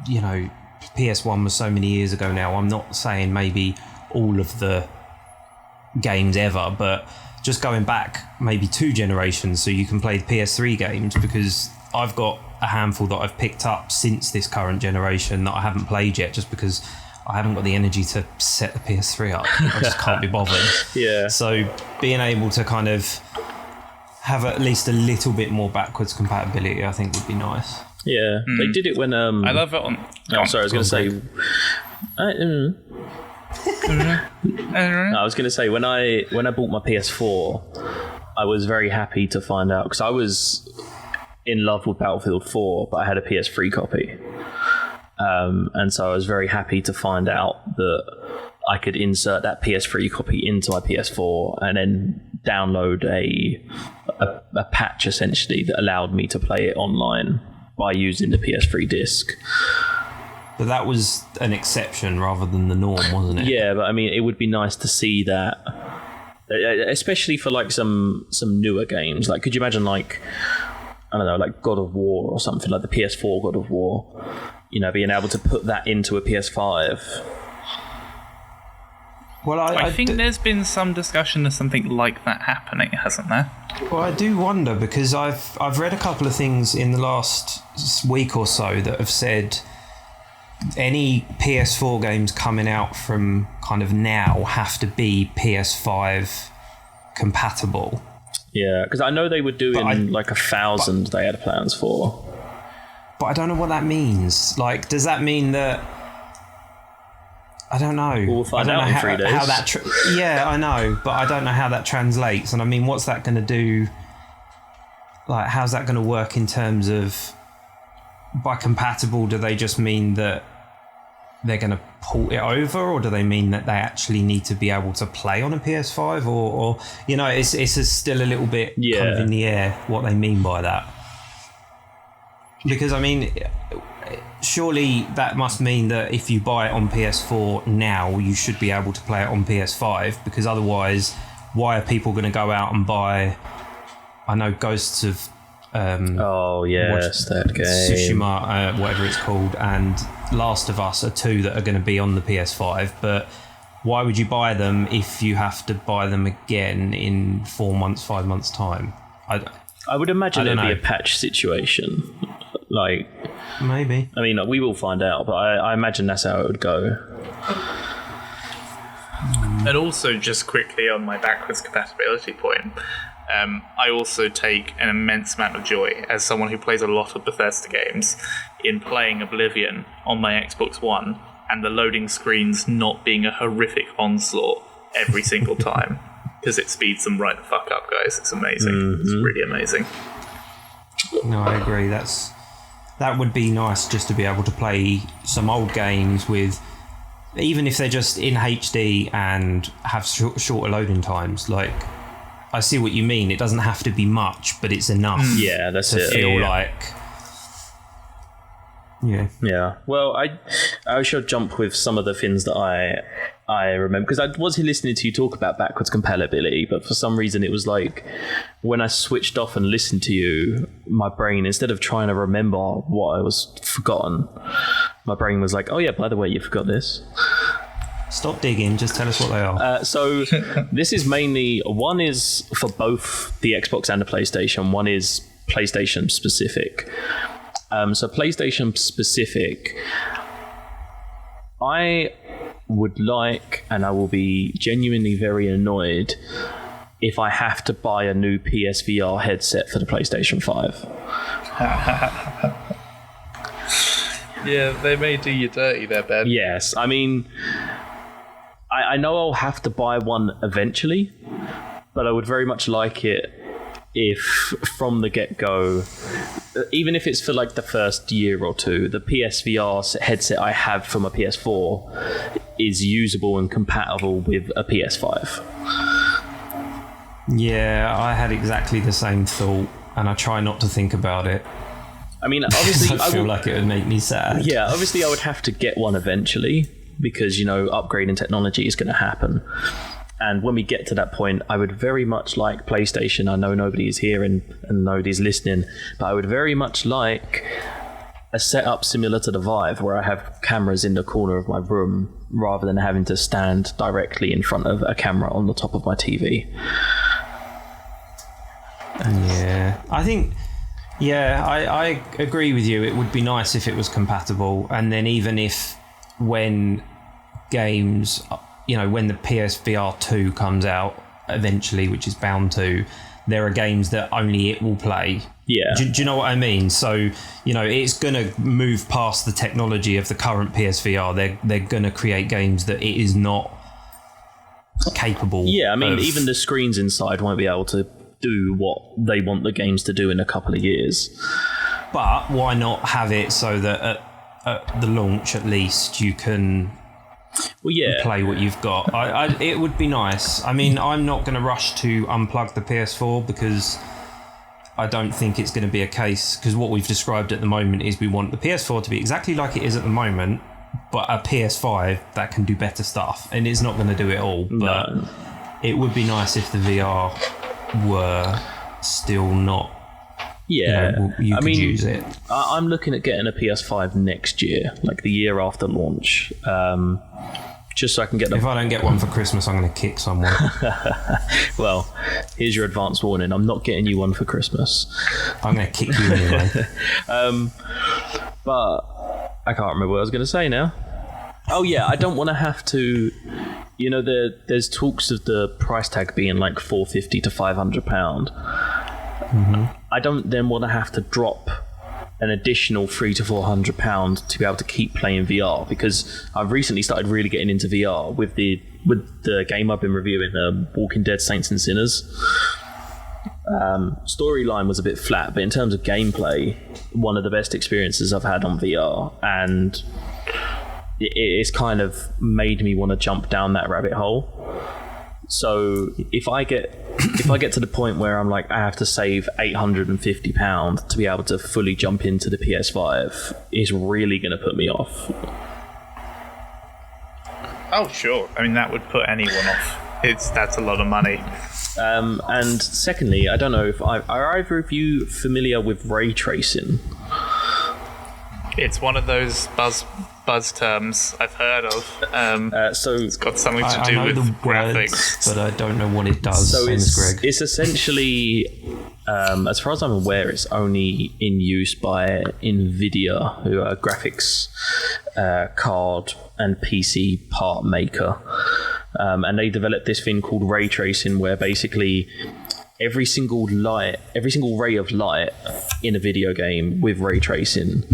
you know, PS1 was so many years ago now. I'm not saying maybe all of the games ever, but just going back maybe 2 generations so you can play the PS3 games, because I've got a handful that I've picked up since this current generation that I haven't played yet just because I haven't got the energy to set the PS3 up. I just can't be bothered. Yeah. So being able to kind of have at least a little bit more backwards compatibility, I think would be nice. Yeah, they did it when... I love it on... Oh, sorry, I was going to say... I was going to say, when I bought my PS4, I was very happy to find out, because I was in love with Battlefield 4, but I had a PS3 copy. And so I was very happy to find out that I could insert that PS3 copy into my PS4 and then download a patch, essentially, that allowed me to play it online by using the PS3 disc. But that was an exception rather than the norm, wasn't it? Yeah, but I mean, it would be nice to see that, especially for like some newer games. Like, could you imagine, like, I don't know, like God of War or something, like the PS4 God of War, you know, being able to put that into a PS5? Well, I think there's been some discussion of something like that happening, hasn't there? Well, I do wonder, because I've read a couple of things in the last week or so that have said any PS4 games coming out from kind of now have to be PS5 compatible. Yeah, because I know they were doing like 1,000 they had plans for. But I don't know what that means. Like, does that mean that... I don't know. We'll find out in 3 days. How that yeah, I know, but I don't know how that translates. And I mean, what's that going to do? Like, how's that going to work in terms of... By compatible, do they just mean that they're going to port it over, or do they mean that they actually need to be able to play on a PS5? Or you know, it's still a little bit kind of in the air what they mean by that. Because, I mean, surely that must mean that if you buy it on PS4 now, you should be able to play it on PS5, because otherwise, why are people going to go out and buy, I know, Ghosts of... oh, yes, that game. Tsushima, whatever it's called, and Last of Us are 2 that are going to be on the PS5, but why would you buy them if you have to buy them again in 4 months, 5 months' time? I would imagine it'd be a patch situation. Like, maybe. I mean, we will find out, but I imagine that's how it would go. And also, just quickly on my backwards compatibility point, I also take an immense amount of joy, as someone who plays a lot of Bethesda games, in playing Oblivion on my Xbox One and the loading screens not being a horrific onslaught every single time, because it speeds them right the fuck up, guys. It's amazing. Mm-hmm. It's really amazing. No, I agree. That would be nice, just to be able to play some old games with, even if they're just in HD and have shorter loading times. Like, I see what you mean. It doesn't have to be much, but it's enough. Yeah, that's to it. feel like. Yeah. Yeah. Well, I should jump with some of the things that I remember, because I was listening to you talk about backwards compatibility, but for some reason it was like when I switched off and listened to you, my brain, instead of trying to remember what I was forgotten, my brain was like, oh yeah, by the way, you forgot this. Stop digging. Just tell us what they are. So this is mainly, one is for both the Xbox and the PlayStation. One is PlayStation specific. So PlayStation specific, I would like, and I will be genuinely very annoyed if I have to buy a new PSVR headset for the PlayStation 5. Yeah, they may do you dirty there, Ben. Yes, I mean, I know I'll have to buy one eventually, but I would very much like it if from the get-go, even if it's for like the first year or two, the PSVR headset I have for my PS4 is usable and compatible with a PS5. Yeah, I had exactly the same thought, and I try not to think about it. I mean, obviously, I feel like it would make me sad. Yeah, obviously, I would have to get one eventually because, you know, upgrading technology is going to happen. And when we get to that point, I would very much like PlayStation. I know nobody is here and nobody's listening, but I would very much like a setup similar to the Vive where I have cameras in the corner of my room rather than having to stand directly in front of a camera on the top of my TV. Yeah, I think... Yeah, I agree with you. It would be nice if it was compatible. And then even if when games, you know, when the PSVR 2 comes out eventually, which is bound to, there are games that only it will play. Yeah. Do you know what I mean? So, you know, it's going to move past the technology of the current PSVR. They're going to create games that it is not capable. Yeah, I mean, of. even the screens inside won't be able to do what they want the games to do in a couple of years. But why not have it so that at the launch, at least, you can play what you've got? It would be nice. I mean, I'm not going to rush to unplug the PS4 because I don't think it's going to be a case, because what we've described at the moment is we want the PS4 to be exactly like it is at the moment, but a PS5 that can do better stuff, and it's not going to do it all. But it would be nice if the VR were still not. Yeah, you could use it. I'm looking at getting a PS5 next year, like the year after launch, just so I can get If I don't get one for Christmas, I'm going to kick someone. Well, here's your advance warning. I'm not getting you one for Christmas. I'm going to kick you anyway. But I can't remember what I was going to say now. Oh yeah, I don't want to have to. You know, there's talks of the price tag being like £450 to £500. Mm-hmm. I don't then want to have to drop an additional £300 to £400 to be able to keep playing VR, because I've recently started really getting into VR with the game I've been reviewing, Walking Dead: Saints and Sinners. Storyline was a bit flat, but in terms of gameplay, one of the best experiences I've had on VR, and it's kind of made me want to jump down that rabbit hole. So if I get to the point where I'm like, I have to save £850 to be able to fully jump into the PS5, it's really going to put me off. Oh, sure. I mean, that would put anyone off. That's a lot of money. And secondly, I don't know if are either of you familiar with ray tracing? It's one of those buzz terms I've heard of. So it's got something to do I know with the graphics, words, but I don't know what it does. So Greg. it's essentially, as far as I'm aware, it's only in use by NVIDIA, who are a graphics card and PC part maker. And they developed this thing called ray tracing, where basically every single ray of light in a video game with ray tracing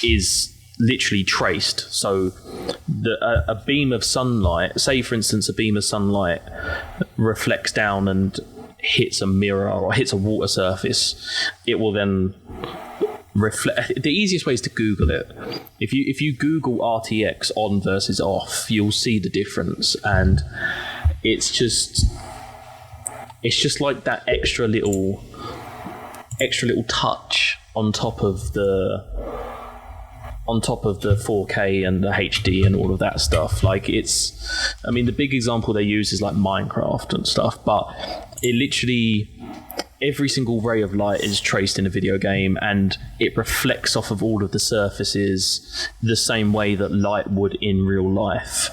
is literally traced. So a beam of sunlight, say for instance a beam of sunlight reflects down and hits a mirror or hits a water surface, it will then reflect. The easiest way is to Google it. If you Google RTX on versus off, you'll see the difference, and it's just like that extra little touch on top of the 4K and the HD and all of that stuff. Like I mean, the big example they use is like Minecraft and stuff, but it literally, every single ray of light is traced in a video game, and it reflects off of all of the surfaces the same way that light would in real life.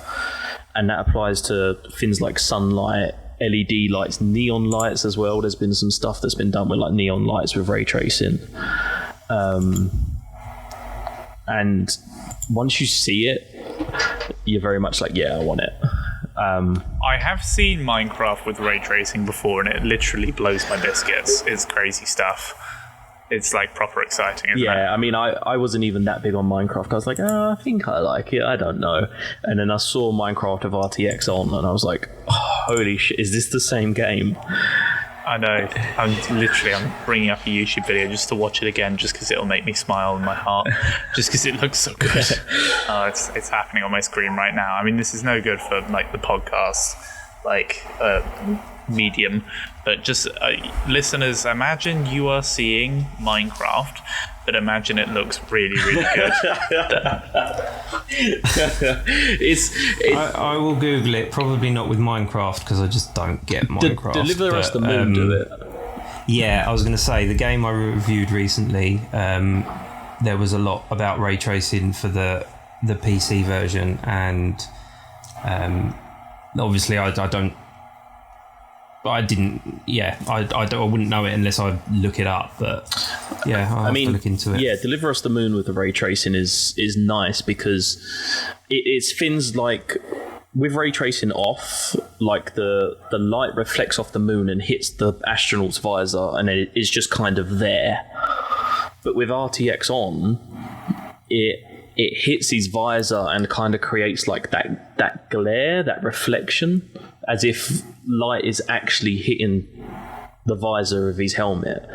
and that applies to things like sunlight, LED lights, neon lights as well. There's been some stuff that's been done with like neon lights with ray tracing, and once you see it, you're very much like, yeah, I want it. I have seen Minecraft with ray tracing before, and it literally blows my biscuits. It's crazy stuff. It's like proper exciting, isn't it? Yeah, I mean, I wasn't even that big on Minecraft. I was like, I think I like it. I don't know. And then I saw Minecraft with RTX on, and I was like, holy shit, is this the same game? I know. I'm bringing up a YouTube video just to watch it again, just because it'll make me smile in my heart, just because it looks so good. It's happening on my screen right now. I mean, this is no good for like the podcast, like medium, but just listeners, imagine you are seeing Minecraft, but imagine it looks really, really good. I will Google it, probably not with Minecraft, because I just don't get Minecraft. Deliver us the moon to it. Yeah, I was going to say, the game I reviewed recently, there was a lot about ray tracing for the PC version, and obviously I wouldn't know it unless I look it up, but yeah, I'll have to look into it. Yeah, Deliver Us the Moon with the ray tracing is nice, because it's things like with ray tracing off, like the light reflects off the moon and hits the astronaut's visor, and it is just kind of there. But with RTX on, it hits his visor and kind of creates like that glare, that reflection, as if light is actually hitting the visor of his helmet.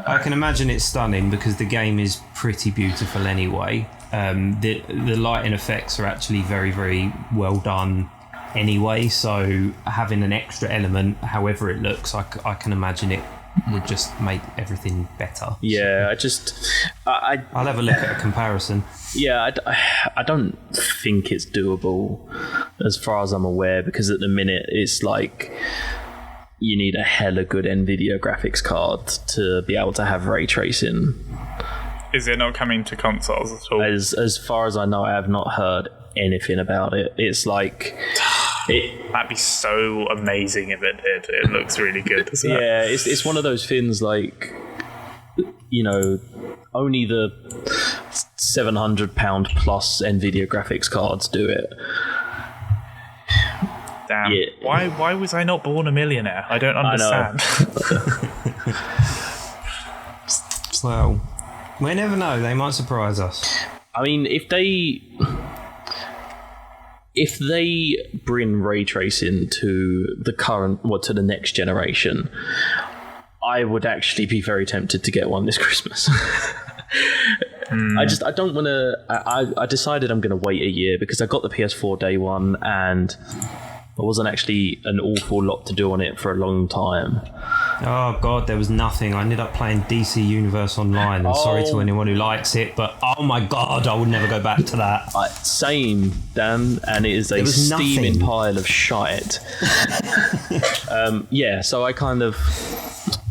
I can imagine it's stunning, because the game is pretty beautiful anyway. The lighting effects are actually very, very well done anyway, so having an extra element, however it looks, I can imagine it would just make everything better. Yeah, I'll have a look at a comparison. Yeah, I don't think it's doable as far as I'm aware, because at the minute it's like you need a hella good NVIDIA graphics card to be able to have ray tracing. Is it not coming to consoles at all? As far as I know, I have not heard anything about it. It's like... That'd be so amazing if it did. It looks really good, doesn't it? Yeah, it's one of those things like, you know, only the £700 plus NVIDIA graphics cards do it. Damn. Yeah. Why was I not born a millionaire? I don't understand. Well, we never know. They might surprise us. I mean, if they bring ray tracing to the to the next generation, I would actually be very tempted to get one this Christmas. I don't want to. I decided I'm going to wait a year, because I got the PS4 day one, and there wasn't actually an awful lot to do on it for a long time. Oh god, there was nothing. I ended up playing DC Universe Online, and sorry to anyone who likes it, but oh my god, I would never go back to that. Same, Dan, and it is a steaming pile of shite. Yeah, so I kind of...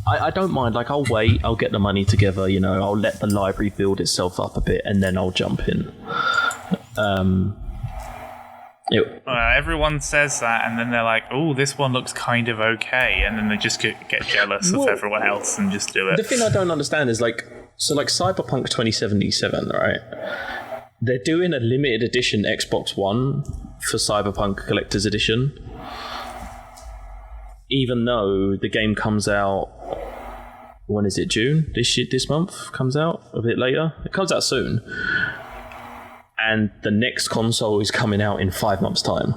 I don't mind. Like, I'll wait, I'll get the money together, you know, I'll let the library build itself up a bit, and then I'll jump in. Everyone says that, and then they're like, oh, this one looks kind of okay, and then they just get jealous of everyone else and just do it. The thing I don't understand is, like, so like Cyberpunk 2077, right? They're doing a limited edition Xbox One for Cyberpunk Collector's Edition, even though the game comes out, when is it, June? This month comes out a bit later. It comes out soon. And the next console is coming out in 5 months' time.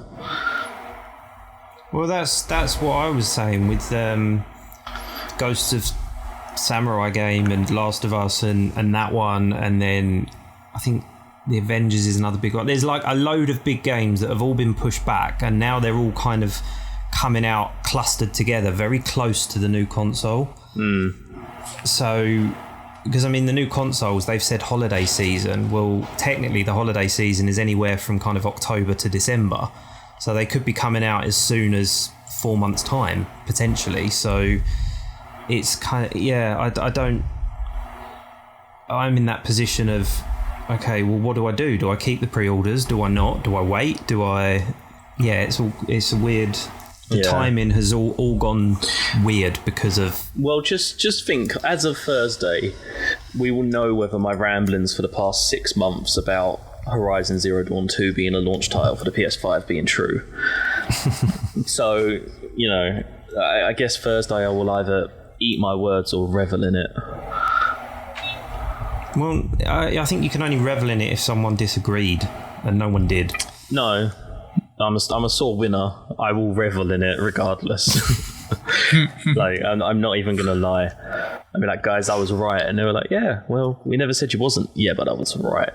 Well, that's what I was saying with Ghosts of Samurai game and Last of Us and that one, and then I think the Avengers is another big one. There's like a load of big games that have all been pushed back, and now they're all kind of coming out clustered together, very close to the new console. So... Because, I mean, the new consoles, they've said holiday season. Well, technically, the holiday season is anywhere from kind of October to December. So they could be coming out as soon as 4 months' time, potentially. So it's kind of... Yeah, I don't... I'm in that position of... okay, well, what do I do? Do I keep the pre-orders? Do I not? Do I wait? Do I? Yeah, it's a weird. The timing has all gone weird because of. Well, just think, as of Thursday, we will know whether my ramblings for the past 6 months about Horizon Zero Dawn 2 being a launch title for the PS5 being true. So, you know, I guess Thursday I will either eat my words or revel in it. Well, I think you can only revel in it if someone disagreed, and no one did. No, I'm a sore winner. I will revel in it regardless. Like, I'm not even gonna lie. I mean, like, guys, I was right, and they were like, "Yeah, well, we never said you wasn't." Yeah, but I was right.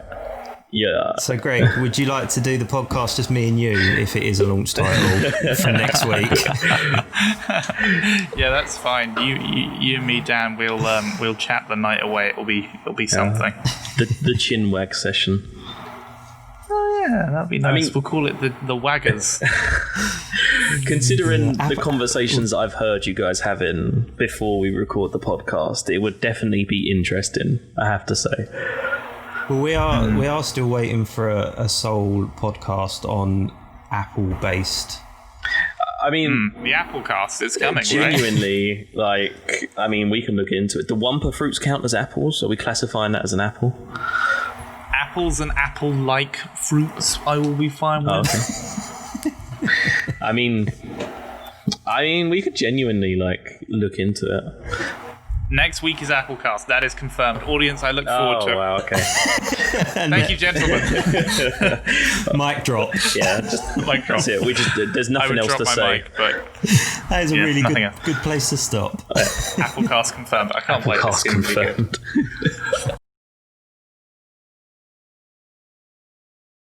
Yeah. So, Greg, would you like to do the podcast just me and you if it is a launch title for next week? Yeah, that's fine. You and me, Dan, we'll chat the night away. It'll be something. The chin wag session. Oh yeah, that'd be nice. I mean, we'll call it the waggers. Considering the conversations I've heard you guys having before we record the podcast, it would definitely be interesting, I have to say. Well, we are still waiting for a Soul podcast on Apple-based. I mean, the Apple cast is coming. Genuinely, right? Like, I mean, we can look into it. The Wumpa fruits count as apples? Are we classifying that as an apple? Apples and apple-like fruits, I will be fine with. Okay. I mean, we could genuinely look into it. Next week is Applecast. That is confirmed. Audience, I look forward to it. Oh, wow, okay. Thank you, gentlemen. Mic drop. Yeah, just mic drop. That's it. There's nothing else to say. Mic, but that is a really good place to stop. Applecast confirmed. I can't wait. Applecast confirmed.